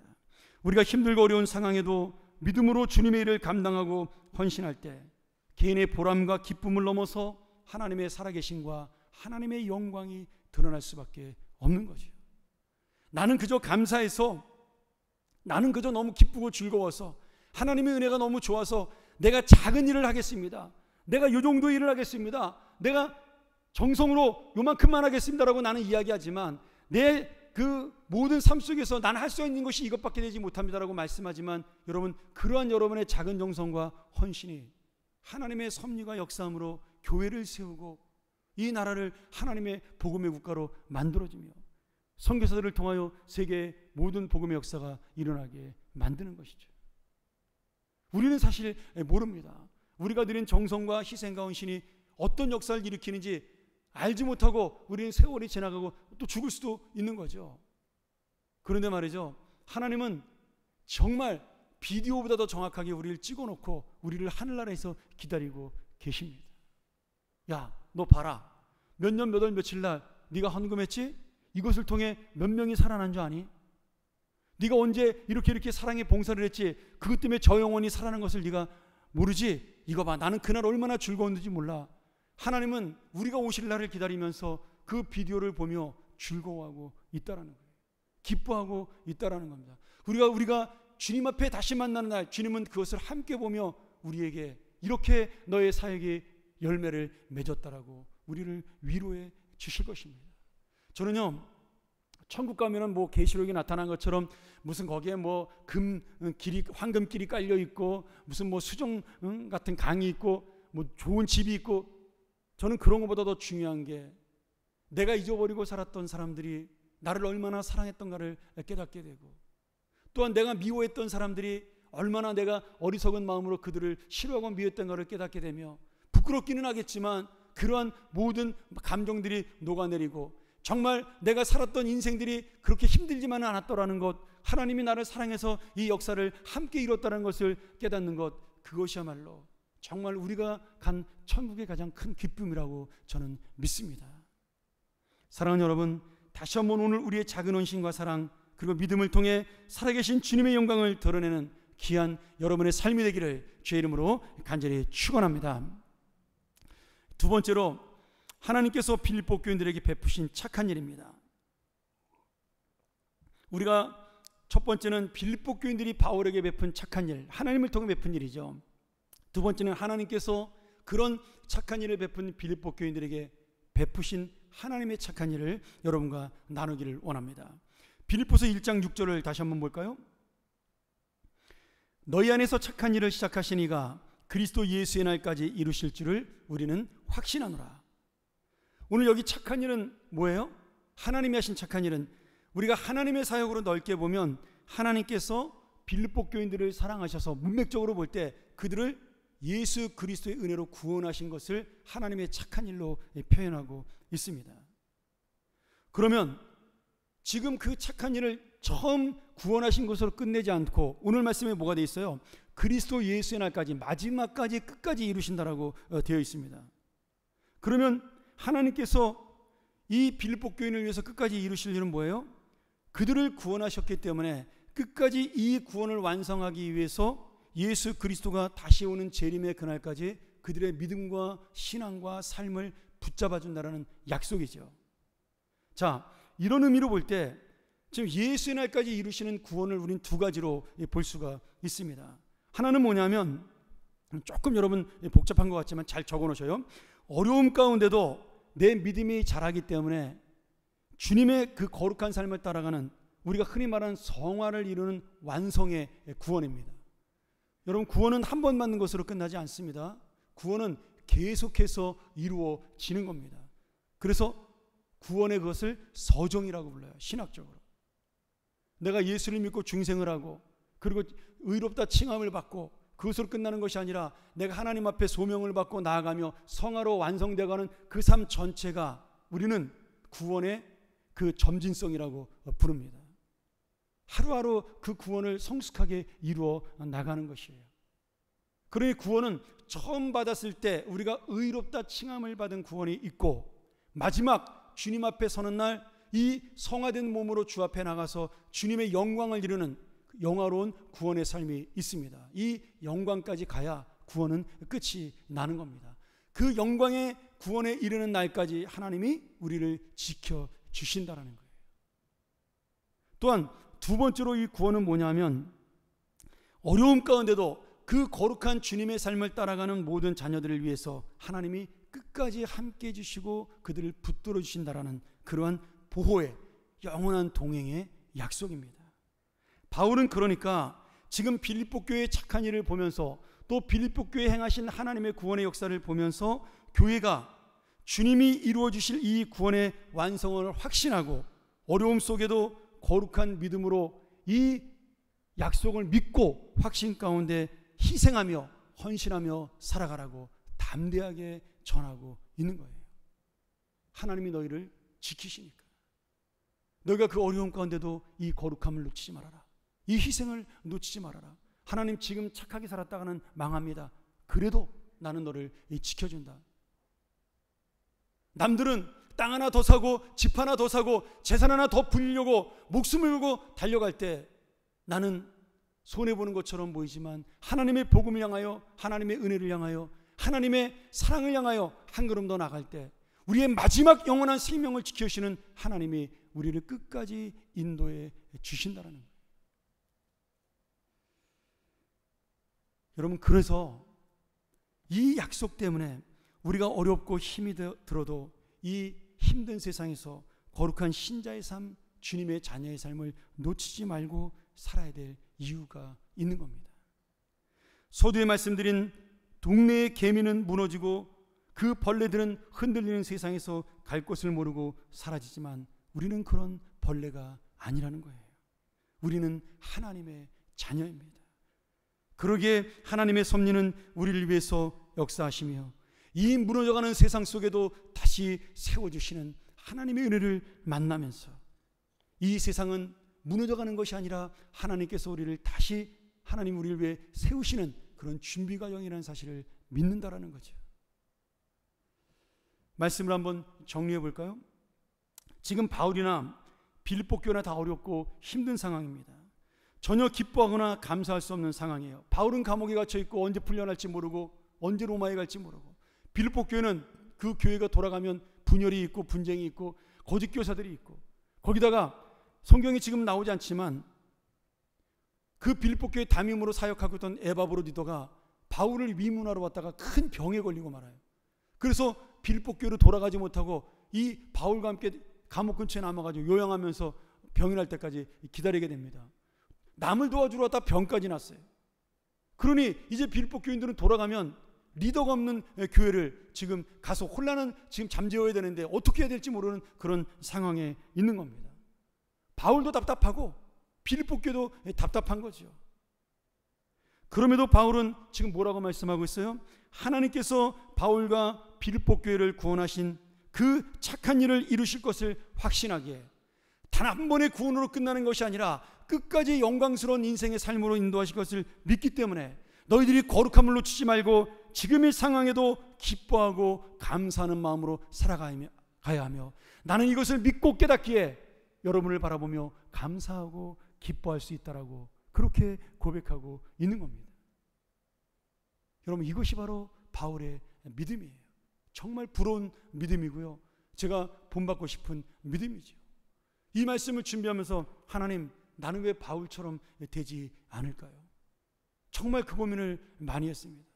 우리가 힘들고 어려운 상황에도 믿음으로 주님의 일을 감당하고 헌신할 때 개인의 보람과 기쁨을 넘어서 하나님의 살아계심과 하나님의 영광이 드러날 수밖에 없는 거죠. 나는 그저 감사해서, 나는 그저 너무 기쁘고 즐거워서, 하나님의 은혜가 너무 좋아서 내가 작은 일을 하겠습니다, 내가 이 정도 일을 하겠습니다, 내가 정성으로 요만큼만 하겠습니다라고 나는 이야기하지만 내 그 모든 삶 속에서 나는 할 수 있는 것이 이것밖에 되지 못합니다라고 말씀하지만, 여러분, 그러한 여러분의 작은 정성과 헌신이 하나님의 섭리가 역사함으로 교회를 세우고 이 나라를 하나님의 복음의 국가로 만들어주며 선교사들을 통하여 세계의 모든 복음의 역사가 일어나게 만드는 것이죠. 우리는 사실 모릅니다. 우리가 드린 정성과 희생과 헌신이 어떤 역사를 일으키는지 알지 못하고 우리는 세월이 지나가고 또 죽을 수도 있는 거죠. 그런데 말이죠, 하나님은 정말 비디오보다 더 정확하게 우리를 찍어놓고 우리를 하늘나라에서 기다리고 계십니다. 야, 너 봐라. 몇 년 몇 월 며칠 날 네가 헌금했지? 이것을 통해 몇 명이 살아난 줄 아니? 네가 언제 이렇게 사랑의 봉사를 했지? 그것 때문에 저 영혼이 살아난 것을 네가 모르지? 이거 봐, 나는 그날 얼마나 즐거웠는지 몰라. 하나님은 우리가 오실 날을 기다리면서 그 비디오를 보며 즐거워하고 있다라는 거예요. 기뻐하고 있다라는 겁니다. 우리가 주님 앞에 다시 만나는 날, 주님은 그것을 함께 보며 우리에게 이렇게 너의 사역의 열매를 맺었다라고 우리를 위로해 주실 것입니다. 저는요, 천국 가면은 뭐 계시록에 나타난 것처럼 무슨 거기에 뭐 황금길이 깔려 있고 무슨 뭐 수정 같은 강이 있고 뭐 좋은 집이 있고, 저는 그런 것보다 더 중요한 게 내가 잊어버리고 살았던 사람들이 나를 얼마나 사랑했던가를 깨닫게 되고, 또한 내가 미워했던 사람들이 얼마나 내가 어리석은 마음으로 그들을 싫어하고 미워했던가를 깨닫게 되며, 부끄럽기는 하겠지만 그러한 모든 감정들이 녹아내리고 정말 내가 살았던 인생들이 그렇게 힘들지만은 않았더라는 것, 하나님이 나를 사랑해서 이 역사를 함께 이뤘다는 것을 깨닫는 것, 그것이야말로 정말 우리가 간 천국의 가장 큰 기쁨이라고 저는 믿습니다. 사랑하는 여러분, 다시 한번 오늘 우리의 작은 헌신과 사랑 그리고 믿음을 통해 살아계신 주님의 영광을 드러내는 귀한 여러분의 삶이 되기를 주의 이름으로 간절히 축원합니다. 두 번째로, 하나님께서 빌립보 교인들에게 베푸신 착한 일입니다. 우리가 첫 번째는 빌립보 교인들이 바울에게 베푼 착한 일, 하나님을 통해 베푼 일이죠. 두 번째는 하나님께서 그런 착한 일을 베푼 빌립보 교인들에게 베푸신 하나님의 착한 일을 여러분과 나누기를 원합니다. 빌립보서 1장 6절을 다시 한번 볼까요? 너희 안에서 착한 일을 시작하신 이가 그리스도 예수의 날까지 이루실 줄을 우리는 확신하노라. 오늘 여기 착한 일은 뭐예요? 하나님이 하신 착한 일은, 우리가 하나님의 사역으로 넓게 보면 하나님께서 빌립보 교인들을 사랑하셔서 문맥적으로 볼 때 그들을 예수 그리스도의 은혜로 구원하신 것을 하나님의 착한 일로 표현하고 있습니다. 그러면 지금 그 착한 일을 처음 구원하신 것으로 끝내지 않고 오늘 말씀에 뭐가 되어 있어요? 그리스도 예수의 날까지, 마지막까지 끝까지 이루신다라고 되어 있습니다. 그러면 하나님께서 이 빌립보 교인을 위해서 끝까지 이루실 일은 뭐예요? 그들을 구원하셨기 때문에 끝까지 이 구원을 완성하기 위해서 예수 그리스도가 다시 오는 재림의 그날까지 그들의 믿음과 신앙과 삶을 붙잡아 준다라는 약속이죠. 자, 이런 의미로 볼 때 지금 예수의 날까지 이루시는 구원을 우린 두 가지로 볼 수가 있습니다. 하나는 뭐냐면, 조금 여러분 복잡한 것 같지만 잘 적어 놓으셔요. 어려움 가운데도 내 믿음이 자라기 때문에 주님의 그 거룩한 삶을 따라가는, 우리가 흔히 말하는 성화를 이루는 완성의 구원입니다. 여러분, 구원은 한 번 받는 것으로 끝나지 않습니다. 구원은 계속해서 이루어지는 겁니다. 그래서 구원의 그것을 서정이라고 불러요. 신학적으로 내가 예수를 믿고 중생을 하고 그리고 의롭다 칭함을 받고 그것으로 끝나는 것이 아니라 내가 하나님 앞에 소명을 받고 나아가며 성화로 완성되어가는 그 삶 전체가 우리는 구원의 그 점진성이라고 부릅니다. 하루하루 그 구원을 성숙하게 이루어 나가는 것이에요. 그러니 구원은 처음 받았을 때 우리가 의롭다 칭함을 받은 구원이 있고, 마지막 주님 앞에 서는 날 이 성화된 몸으로 주 앞에 나가서 주님의 영광을 이루는 영화로운 구원의 삶이 있습니다. 이 영광까지 가야 구원은 끝이 나는 겁니다. 그 영광의 구원에 이르는 날까지 하나님이 우리를 지켜주신다는 거예요. 또한 두 번째로 이 구원은 뭐냐면, 어려움 가운데도 그 거룩한 주님의 삶을 따라가는 모든 자녀들을 위해서 하나님이 끝까지 함께 해주시고 그들을 붙들어 주신다라는 그러한 보호의 영원한 동행의 약속입니다. 바울은 그러니까 지금 빌립보 교회의 착한 일을 보면서 또 빌립보 교회에 행하신 하나님의 구원의 역사를 보면서 교회가 주님이 이루어 주실 이 구원의 완성을 확신하고 어려움 속에도 거룩한 믿음으로 이 약속을 믿고 확신 가운데 희생하며 헌신하며 살아가라고 담대하게 전하고 있는 거예요. 하나님이 너희를 지키시니까. 너희가 그 어려움 가운데도 이 거룩함을 놓치지 말아라. 이 희생을 놓치지 말아라. 하나님 지금 착하게 살았다가는 망합니다. 그래도 나는 너를 지켜준다. 남들은 땅 하나 더 사고 집 하나 더 사고 재산 하나 더 불리려고 목숨을 걸고 달려갈 때 나는 손해보는 것처럼 보이지만 하나님의 복음을 향하여, 하나님의 은혜를 향하여, 하나님의 사랑을 향하여 한 걸음 더 나갈 때 우리의 마지막 영원한 생명을 지켜주시는 하나님이 우리를 끝까지 인도해 주신다는 거예요. 여러분, 그래서 이 약속 때문에 우리가 어렵고 힘이 들어도 이 힘든 세상에서 거룩한 신자의 삶, 주님의 자녀의 삶을 놓치지 말고 살아야 될 이유가 있는 겁니다. 서두에 말씀드린 동네의 개미는 무너지고 그 벌레들은 흔들리는 세상에서 갈 곳을 모르고 사라지지만 우리는 그런 벌레가 아니라는 거예요. 우리는 하나님의 자녀입니다. 그러기에 하나님의 섭리는 우리를 위해서 역사하시며 이 무너져가는 세상 속에도 다시 세워주시는 하나님의 은혜를 만나면서 이 세상은 무너져가는 것이 아니라 하나님께서 우리를 다시 하나님 우리를 위해 세우시는 그런 준비 과정이라는 사실을 믿는다라는 거죠. 말씀을 한번 정리해 볼까요? 지금 바울이나 빌립보 교회나 다 어렵고 힘든 상황입니다. 전혀 기뻐하거나 감사할 수 없는 상황이에요. 바울은 감옥에 갇혀 있고 언제 풀려날지 모르고 언제 로마에 갈지 모르고, 빌립보 교회는 그 교회가 돌아가면 분열이 있고 분쟁이 있고 거짓 교사들이 있고, 거기다가 성경이 지금 나오지 않지만 그 빌립보 교회 담임으로 사역하고 있던 에바브로디도가 바울을 위문하러 왔다가 큰 병에 걸리고 말아요. 그래서 빌립보 교회로 돌아가지 못하고 이 바울과 함께 감옥 근처에 남아가지고 요양하면서 병이 날 때까지 기다리게 됩니다. 남을 도와주러 왔다 병까지 났어요. 그러니 이제 빌립보 교인들은 돌아가면 리더가 없는 교회를 지금 가서 혼란은 지금 잠재워야 되는데 어떻게 해야 될지 모르는 그런 상황에 있는 겁니다. 바울도 답답하고 빌립보 교회도 답답한 거죠. 그럼에도 바울은 지금 뭐라고 말씀하고 있어요? 하나님께서 바울과 빌립보 교회를 구원하신 그 착한 일을 이루실 것을 확신하기에 단 한 번의 구원으로 끝나는 것이 아니라 끝까지 영광스러운 인생의 삶으로 인도하실 것을 믿기 때문에 너희들이 거룩함을 놓치지 말고 지금의 상황에도 기뻐하고 감사하는 마음으로 살아가야 하며, 나는 이것을 믿고 깨닫기에 여러분을 바라보며 감사하고 기뻐할 수 있다라고 그렇게 고백하고 있는 겁니다. 여러분, 이것이 바로 바울의 믿음이에요. 정말 부러운 믿음이고요, 제가 본받고 싶은 믿음이죠. 이 말씀을 준비하면서 하나님, 나는 왜 바울처럼 되지 않을까요? 정말 그 고민을 많이 했습니다.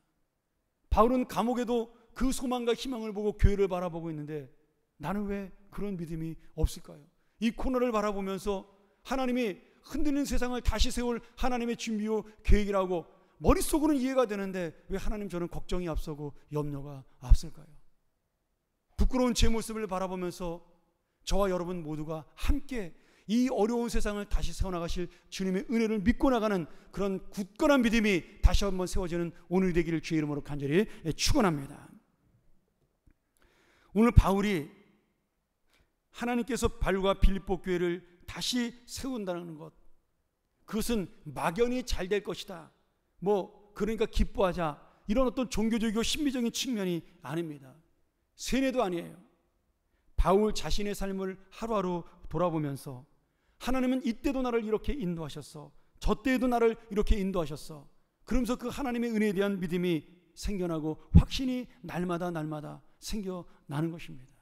바울은 감옥에도 그 소망과 희망을 보고 교회를 바라보고 있는데 나는 왜 그런 믿음이 없을까요? 이 코너를 바라보면서 하나님이 흔들리는 세상을 다시 세울 하나님의 준비요 계획이라고 머릿속으로는 이해가 되는데 왜 하나님, 저는 걱정이 앞서고 염려가 앞설까요? 부끄러운 제 모습을 바라보면서 저와 여러분 모두가 함께 이 어려운 세상을 다시 세워나가실 주님의 은혜를 믿고 나가는 그런 굳건한 믿음이 다시 한번 세워지는 오늘이 되기를 주의 이름으로 간절히 축원합니다. 오늘 바울이 하나님께서 바울과 빌립보 교회를 다시 세운다는 것, 그것은 막연히 잘 될 것이다, 그러니까 기뻐하자, 이런 어떤 종교적이고 신비적인 측면이 아닙니다. 세뇌도 아니에요. 바울 자신의 삶을 하루하루 돌아보면서 하나님은 이때도 나를 이렇게 인도하셨어, 저 때에도 나를 이렇게 인도하셨어, 그러면서 그 하나님의 은혜에 대한 믿음이 생겨나고 확신이 날마다 생겨나는 것입니다.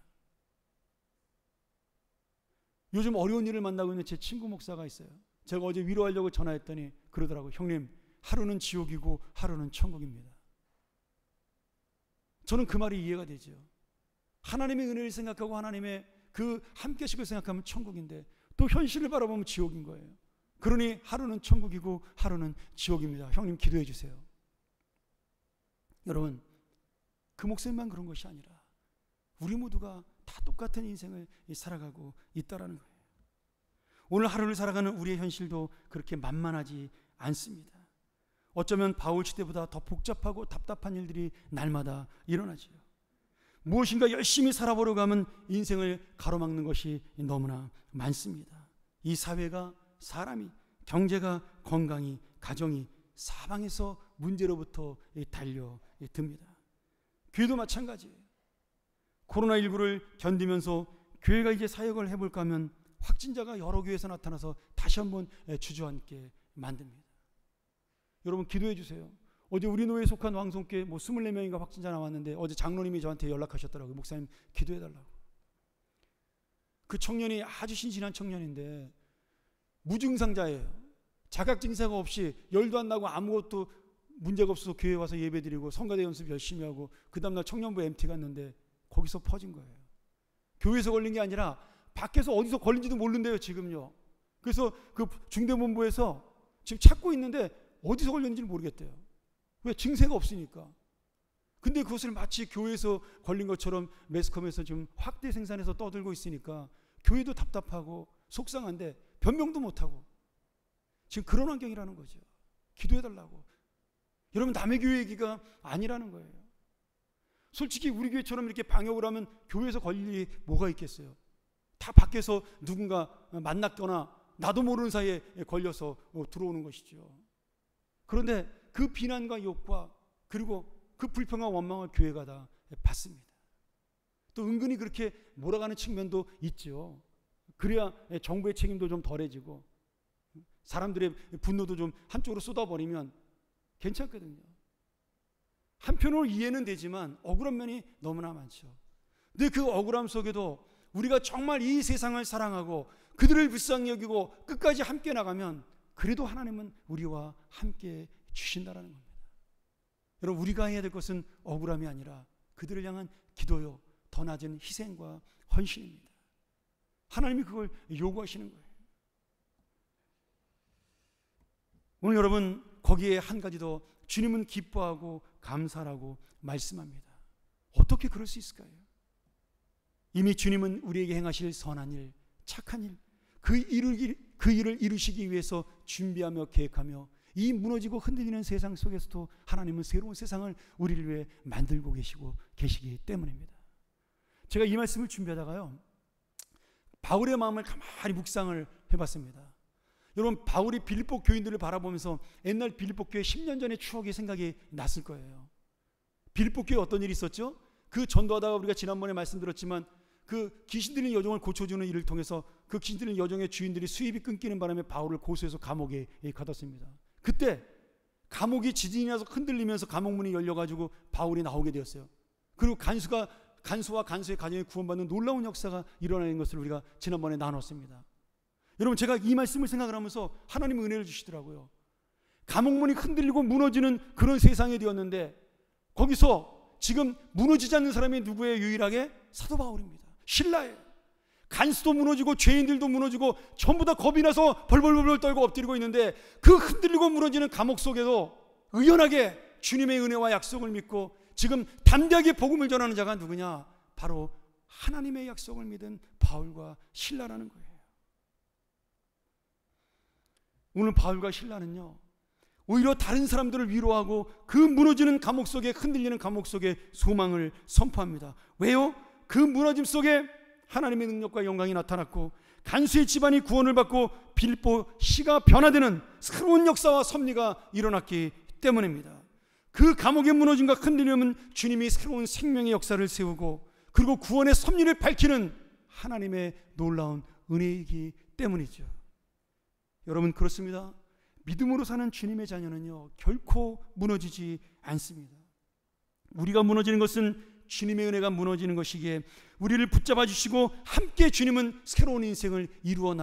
요즘 어려운 일을 만나고 있는 제 친구 목사가 있어요. 제가 어제 위로하려고 전화했더니 그러더라고요. 형님, 하루는 지옥이고 하루는 천국입니다. 저는 그 말이 이해가 되죠. 하나님의 은혜를 생각하고 하나님의 그 함께식을 생각하면 천국인데 또 현실을 바라보면 지옥인 거예요. 그러니 하루는 천국이고 하루는 지옥입니다. 형님, 기도해 주세요. 여러분, 그 목사님만 그런 것이 아니라 우리 모두가 다 똑같은 인생을 살아가고 있다라는 거예요. 오늘 하루를 살아가는 우리의 현실도 그렇게 만만하지 않습니다. 어쩌면 바울 시대보다 더 복잡하고 답답한 일들이 날마다 일어나지요. 무엇인가 열심히 살아보려고 하면 인생을 가로막는 것이 너무나 많습니다. 이 사회가, 사람이, 경제가, 건강이, 가정이 사방에서 문제로부터 달려듭니다. 교회도 마찬가지예요. 코로나19를 견디면서 교회가 이제 사역을 해볼까 하면 확진자가 여러 교회에서 나타나서 다시 한번 주저앉게 만듭니다. 여러분 기도해 주세요. 어제 우리 노예에 속한 왕성교회 24명인가 확진자 나왔는데 어제 장로님이 저한테 연락하셨더라고요. 목사님 기도해 달라고. 그 청년이 아주 신신한 청년인데 무증상자예요. 자각 증세가 없이 열도 안 나고 아무것도 문제가 없어서 교회에 와서 예배드리고 성가대 연습 열심히 하고 그 다음날 청년부 MT 갔는데 거기서 퍼진 거예요. 교회에서 걸린 게 아니라 밖에서 어디서 걸린지도 모른대요 지금요. 그래서 그 중대본부에서 지금 찾고 있는데 어디서 걸렸는지를 모르겠대요. 왜? 증세가 없으니까. 근데 그것을 마치 교회에서 걸린 것처럼 매스컴에서 지금 확대 생산해서 떠들고 있으니까 교회도 답답하고 속상한데 변명도 못하고 지금 그런 환경이라는 거죠. 기도해달라고. 여러분 남의 교회 얘기가 아니라는 거예요. 솔직히 우리 교회처럼 이렇게 방역을 하면 교회에서 걸릴 일이 뭐가 있겠어요. 다 밖에서 누군가 만났거나 나도 모르는 사이에 걸려서 들어오는 것이죠. 그런데 그 비난과 욕과 그리고 그 불평과 원망을 교회가 다 받습니다. 또 은근히 그렇게 몰아가는 측면도 있죠. 그래야 정부의 책임도 좀 덜해지고 사람들의 분노도 좀 한쪽으로 쏟아버리면 괜찮거든요. 한편으로 이해는 되지만 억울한 면이 너무나 많죠. 근데 그 억울함 속에도 우리가 정말 이 세상을 사랑하고 그들을 불쌍히 여기고 끝까지 함께 나가면 그래도 하나님은 우리와 함께 주신다라는 겁니다. 여러분 우리가 해야 될 것은 억울함이 아니라 그들을 향한 기도요, 더 낮은 희생과 헌신입니다. 하나님이 그걸 요구하시는 거예요. 오늘 여러분 거기에 한 가지 더, 주님은 기뻐하고 감사하고 말씀합니다. 어떻게 그럴 수 있을까요? 이미 주님은 우리에게 행하실 선한 일, 착한 일, 그 일을 이루시기 위해서 준비하며 계획하며 이 무너지고 흔들리는 세상 속에서도 하나님은 새로운 세상을 우리를 위해 만들고 계시기 때문입니다. 제가 이 말씀을 준비하다가요, 바울의 마음을 가만히 묵상을 해봤습니다. 여러분 바울이 빌립보 교인들을 바라보면서 옛날 빌립보 교회 10년 전의 추억이 생각이 났을 거예요. 빌립보 교회에 어떤 일이 있었죠? 그 전도하다가 우리가 지난번에 말씀드렸지만 그 귀신 들린 여종을 고쳐주는 일을 통해서 그 귀신 들린 여종의 주인들이 수입이 끊기는 바람에 바울을 고소해서 감옥에 가뒀습니다. 그때 감옥이 지진이 나서 흔들리면서 감옥문이 열려가지고 바울이 나오게 되었어요. 그리고 간수와 간수의 가정이 구원받는 놀라운 역사가 일어나는 것을 우리가 지난번에 나눴습니다. 여러분 제가 이 말씀을 생각을 하면서 하나님의 은혜를 주시더라고요. 감옥문이 흔들리고 무너지는 그런 세상이 되었는데 거기서 지금 무너지지 않는 사람이 누구예요? 유일하게 사도 바울입니다. 신라예요. 간수도 무너지고 죄인들도 무너지고 전부 다 겁이 나서 벌벌벌 떨고 엎드리고 있는데 그 흔들리고 무너지는 감옥 속에도 의연하게 주님의 은혜와 약속을 믿고 지금 담대하게 복음을 전하는 자가 누구냐? 바로 하나님의 약속을 믿은 바울과 신라라는 거예요. 오늘 바울과 신라는요, 오히려 다른 사람들을 위로하고 그 무너지는 감옥 속에, 흔들리는 감옥 속에 소망을 선포합니다. 왜요? 그 무너짐 속에 하나님의 능력과 영광이 나타났고 간수의 집안이 구원을 받고 빌립보 시가 변화되는 새로운 역사와 섭리가 일어났기 때문입니다. 그 감옥의 무너짐과 흔들림은 주님이 새로운 생명의 역사를 세우고 그리고 구원의 섭리를 밝히는 하나님의 놀라운 은혜이기 때문이죠. 여러분 그렇습니다. 믿음으로 사는 주님의 자녀는요 결코 무너지지 않습니다. 우리가 무너지는 것은 주님의 은혜가 무너지는 것이기에 우리를 붙잡아 주시고 함께 주님은 새로운 인생을 이루어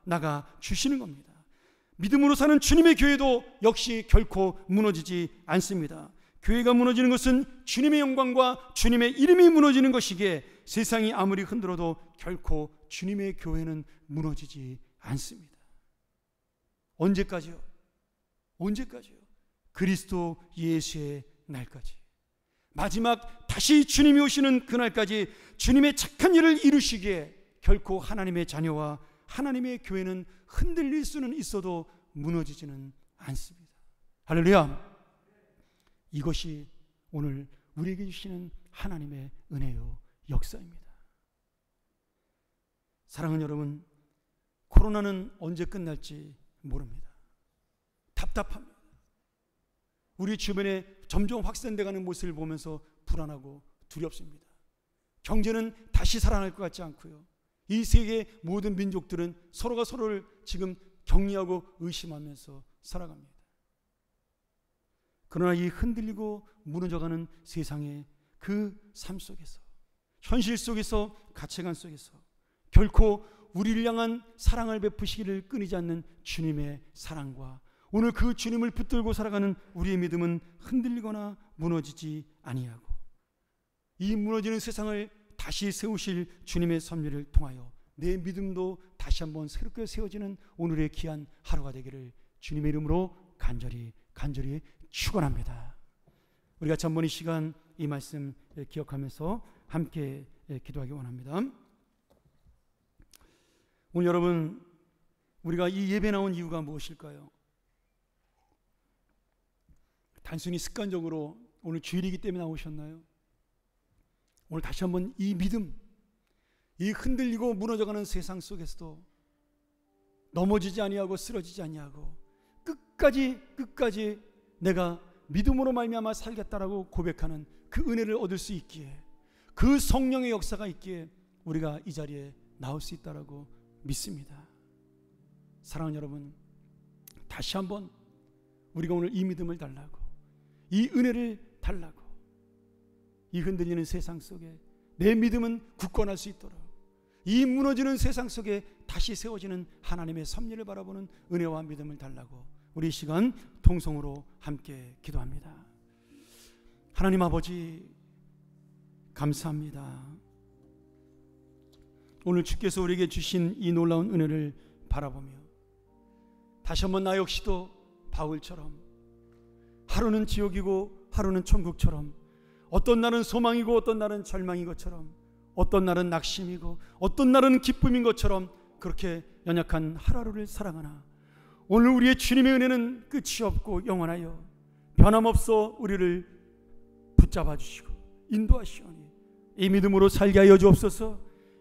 나가 주시는 겁니다. 믿음으로 사는 주님의 교회도 역시 결코 무너지지 않습니다. 교회가 무너지는 것은 주님의 영광과 주님의 이름이 무너지는 것이기에 세상이 아무리 흔들어도 결코 주님의 교회는 무너지지 않습니다. 언제까지요? 언제까지요? 그리스도 예수의 날까지. 마지막 다시 주님이 오시는 그날까지 주님의 착한 일을 이루시기에 결코 하나님의 자녀와 하나님의 교회는 흔들릴 수는 있어도 무너지지는 않습니다. 할렐루야. 이것이 오늘 우리에게 주시는 하나님의 은혜요 역사입니다. 사랑하는 여러분, 코로나는 언제 끝날지 모릅니다. 답답합니다. 우리 주변에 점점 확산돼가는 모습을 보면서 불안하고 두렵습니다. 경제는 다시 살아날 것 같지 않고요. 이 세계 모든 민족들은 서로가 서로를 지금 격리하고 의심하면서 살아갑니다. 그러나 이 흔들리고 무너져가는 세상의 그 삶 속에서, 현실 속에서, 가치관 속에서 결코 우리를 향한 사랑을 베푸시기를 끊이지 않는 주님의 사랑과 오늘 그 주님을 붙들고 살아가는 우리의 믿음은 흔들리거나 무너지지 아니하고 이 무너지는 세상을 다시 세우실 주님의 섭리를 통하여 내 믿음도 다시 한번 새롭게 세워지는 오늘의 귀한 하루가 되기를 주님의 이름으로 간절히 축원합니다. 우리가 한번 이 시간 이 말씀 기억하면서 함께 기도하기 원합니다. 오늘 여러분, 우리가 이 예배 나온 이유가 무엇일까요? 단순히 습관적으로 오늘 주일이기 때문에 나오셨나요? 오늘 다시 한번 이 믿음, 이 흔들리고 무너져가는 세상 속에서도 넘어지지 아니하고 쓰러지지 아니하고 끝까지 내가 믿음으로 말미암아 살겠다라고 고백하는 그 은혜를 얻을 수 있기에, 그 성령의 역사가 있기에 우리가 이 자리에 나올 수 있다라고 믿습니다. 사랑하는 여러분, 다시 한번 우리가 오늘 이 믿음을 달라고, 이 은혜를 달라고, 이 흔들리는 세상 속에 내 믿음은 굳건할 수 있도록, 이 무너지는 세상 속에 다시 세워지는 하나님의 섭리를 바라보는 은혜와 믿음을 달라고 우리 이 시간 통성으로 함께 기도합니다. 하나님 아버지, 감사합니다. 오늘 주께서 우리에게 주신 이 놀라운 은혜를 바라보며 다시 한번 나 역시도 바울처럼 하루는 지옥이고 하루는 천국처럼, 어떤 날은 소망이고 어떤 날은 절망인 것처럼, 어떤 날은 낙심이고 어떤 날은 기쁨인 것처럼 그렇게 연약한 하루를 살아가나 오늘 우리의 주님의 은혜는 끝이 없고 영원하여 변함없어 우리를 붙잡아 주시고 인도하시오니 이 믿음으로 살게 하여 주옵소서.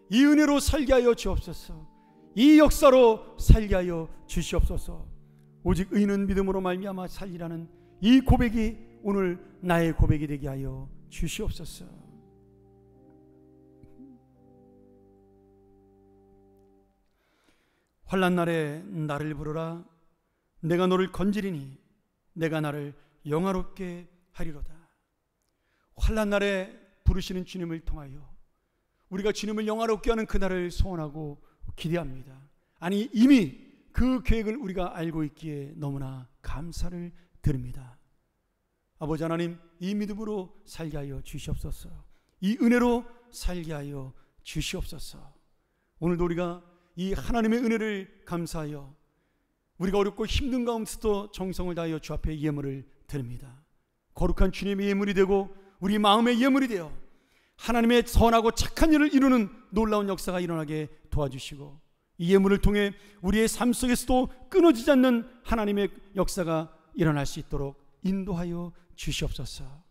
이 은혜로 살게 하여 주옵소서. 이 역사로 살게 하여 주시옵소서. 오직 의인은 믿음으로 말미암아 살리라는 이 고백이 오늘 나의 고백이 되게 하여 주시옵소서. 환난 날에 나를 부르라. 내가 너를 건지리니 내가 나를 영화롭게 하리로다. 환난 날에 부르시는 주님을 통하여 우리가 주님을 영화롭게 하는 그날을 소원하고 기대합니다. 아니, 이미 그 계획을 우리가 알고 있기에 너무나 감사를 드립니다. 아버지 하나님, 이 믿음으로 살게 하여 주시옵소서. 이 은혜로 살게 하여 주시옵소서. 오늘도 우리가 이 하나님의 은혜를 감사하여 우리가 어렵고 힘든 가운데서도 정성을 다하여 주 앞에 예물을 드립니다. 거룩한 주님의 예물이 되고 우리 마음의 예물이 되어 하나님의 선하고 착한 일을 이루는 놀라운 역사가 일어나게 도와주시고 이 예물을 통해 우리의 삶 속에서도 끊어지지 않는 하나님의 역사가 일어날 수 있도록 인도하여 주시옵소서.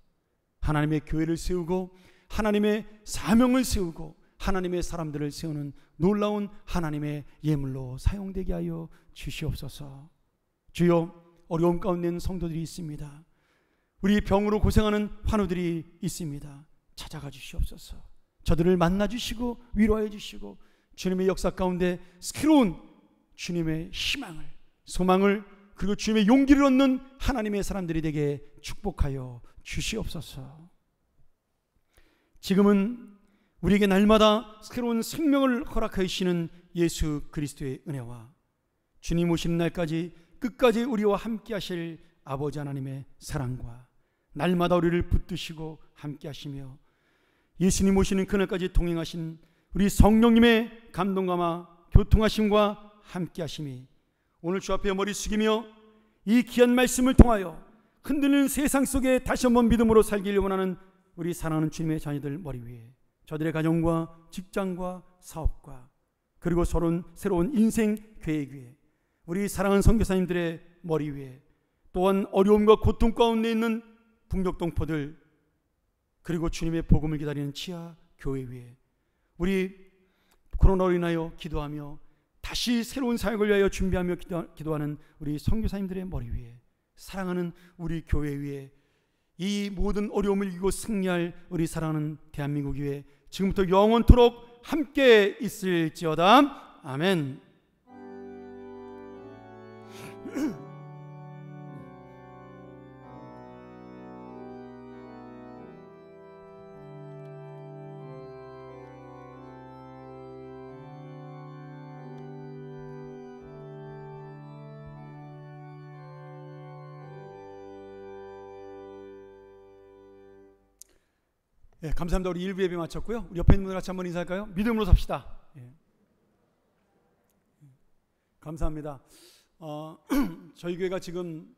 하나님의 교회를 세우고 하나님의 사명을 세우고 하나님의 사람들을 세우는 놀라운 하나님의 예물로 사용되게 하여 주시옵소서. 주여, 어려움 가운데 있는 성도들이 있습니다. 우리 병으로 고생하는 환우들이 있습니다. 찾아가 주시옵소서. 저들을 만나 주시고 위로하여 주시고 주님의 역사 가운데 새로운 주님의 희망을, 소망을, 그리고 주님의 용기를 얻는 하나님의 사람들이 되게 축복하여 주시옵소서. 지금은 우리에게 날마다 새로운 생명을 허락하여 주시는 예수 그리스도의 은혜와 주님 오시는 날까지 끝까지 우리와 함께 하실 아버지 하나님의 사랑과 날마다 우리를 붙드시고 함께 하시며 예수님 오시는 그날까지 동행하신 우리 성령님의 감동감화 교통하심과 함께 하심이 오늘 주 앞에 머리 숙이며 이 귀한 말씀을 통하여 흔들리는 세상 속에 다시 한번 믿음으로 살기를 원하는 우리 사랑하는 주님의 자녀들 머리 위에, 저들의 가정과 직장과 사업과 그리고 새로운 인생 계획 위에, 우리 사랑하는 선교사님들의 머리 위에, 또한 어려움과 고통 가운데 있는 북녘동포들, 그리고 주님의 복음을 기다리는 치아 교회 위에, 우리 코로나로 인하여 기도하며 다시 새로운 사역을 위하여 준비하며 기도하는 우리 선교사님들의 머리 위에, 사랑하는 우리 교회 위에, 이 모든 어려움을 이기고 승리할 우리 사랑하는 대한민국 위에 지금부터 영원토록 함께 있을지어다. 아멘. 예, 감사합니다. 우리 1부 예배 마쳤고요. 우리 옆에 있는 분들 같이 한번 인사할까요? 믿음으로 삽시다. 예. 감사합니다. 저희 교회가 지금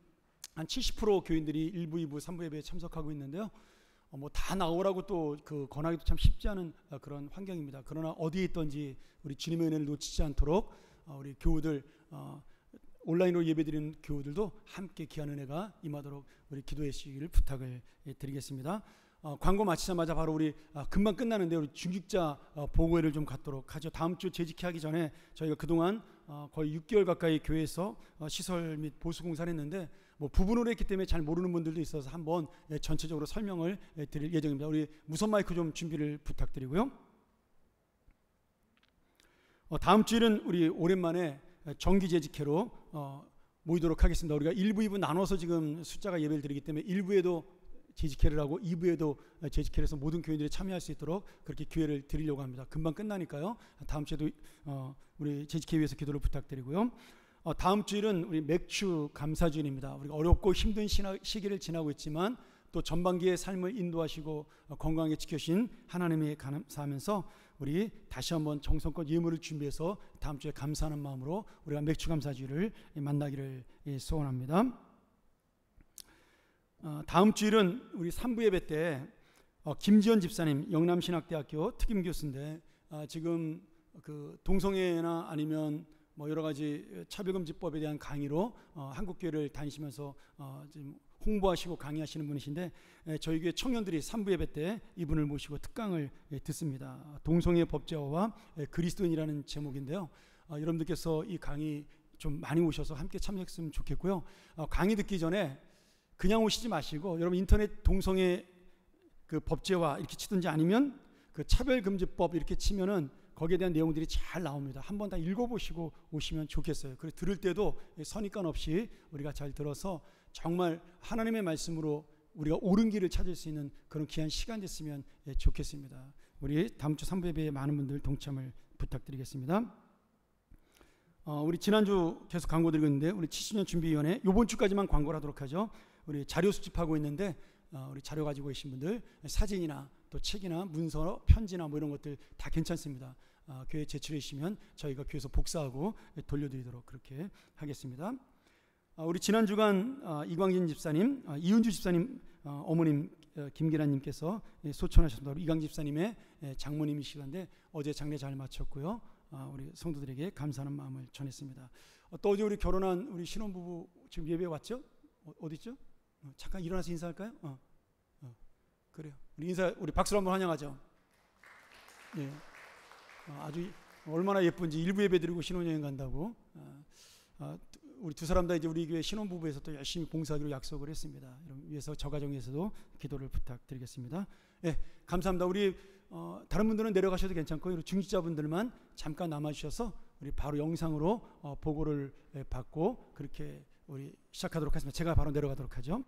한 70% 교인들이 1부, 2부, 3부 예배에 참석하고 있는데요. 뭐 다 나오라고 또 그 권하기도 참 쉽지 않은 그런 환경입니다. 그러나 어디에 있든지 우리 주님의 은혜를 놓치지 않도록 우리 교우들, 온라인으로 예배드리는 교우들도 함께 귀한 은혜가 임하도록 우리 기도해 주시기를 부탁을 드리겠습니다. 광고 마치자마자 바로 우리 금방 끝나는데 우리 중직자 보고회를 좀 갖도록 하죠. 다음 주 재직회 하기 전에 저희가 그동안 거의 6개월 가까이 교회에서 시설 및 보수 공사를 했는데 뭐 부분으로 했기 때문에 잘 모르는 분들도 있어서 한번 전체적으로 설명을 드릴 예정입니다. 우리 무선 마이크 좀 준비를 부탁드리고요. 다음 주일은 우리 오랜만에 정기 재직회로 모이도록 하겠습니다. 우리가 1부, 2부 나눠서 지금 숫자가 예배를 드리기 때문에 1부에도 재직회를 하고 2부에도 재직회를 해서 모든 교인들이 참여할 수 있도록 그렇게 기회를 드리려고 합니다. 금방 끝나니까요. 다음 주에도 우리 재직회 위해서 기도를 부탁드리고요. 다음 주일은 우리 맥주 감사주일입니다. 우리가 어렵고 힘든 시기를 지나고 있지만 또 전반기의 삶을 인도하시고 건강하게 지켜주신 하나님에 감사하면서 우리 다시 한번 정성껏 예물을 준비해서 다음 주에 감사하는 마음으로 우리가 맥주 감사주일을 만나기를 소원합니다. 다음 주일은 우리 3부 예배 때 김지연 집사님, 영남신학대학교 특임 교수인데 지금 그 동성애나 아니면 뭐 여러 가지 차별금지법에 대한 강의로 한국교회를 다니시면서 지금 홍보하시고 강의하시는 분이신데 저희 교회 청년들이 3부 예배 때 이분을 모시고 특강을 듣습니다. 동성애 법제화와 그리스도인이라는 제목인데요. 여러분들께서 이 강의 좀 많이 오셔서 함께 참여했으면 좋겠고요. 강의 듣기 전에 그냥 오시지 마시고 여러분 인터넷 동성애 그 법제화 이렇게 치든지 아니면 그 차별금지법 이렇게 치면은 거기에 대한 내용들이 잘 나옵니다. 한번 다 읽어보시고 오시면 좋겠어요. 그리고 들을 때도 선입관 없이 우리가 잘 들어서 정말 하나님의 말씀으로 우리가 옳은 길을 찾을 수 있는 그런 귀한 시간 됐으면 좋겠습니다. 우리 다음 주 3부 예배에 많은 분들 동참을 부탁드리겠습니다. 우리 지난주 계속 광고 드리고 있는데 우리 70년 준비위원회 이번 주까지만 광고를 하도록 하죠. 우리 자료 수집하고 있는데 우리 자료 가지고 계신 분들 사진이나 또 책이나 문서, 편지나 뭐 이런 것들 다 괜찮습니다. 교회에 제출해 주시면 저희가 교회에서 복사하고 돌려드리도록 그렇게 하겠습니다. 우리 지난 주간 이광진 집사님, 이은주 집사님 어머님 김기란님께서 소천하셨습니다. 이광 집사님의 장모님이시던데 어제 장례 잘 마쳤고요. 우리 성도들에게 감사하는 마음을 전했습니다. 또 어제 우리 결혼한 우리 신혼부부 지금 예배에 왔죠? 어디 있죠? 잠깐 일어나서 인사할까요? 그래요. 우리 박수로 한번 환영하죠. 예. 아주 얼마나 예쁜지 1부 예배 드리고 신혼여행 간다고. 우리 두 사람 다 이제 우리 교회 신혼부부에서 또 열심히 봉사하기로 약속을 했습니다. 위해서 저 가정에서도 기도를 부탁드리겠습니다. 예, 감사합니다. 우리 다른 분들은 내려가셔도 괜찮고 중직자분들만 잠깐 남아주셔서 우리 바로 영상으로 보고를 받고 그렇게 우리 시작하도록 하겠습니다. 제가 바로 내려가도록 하죠.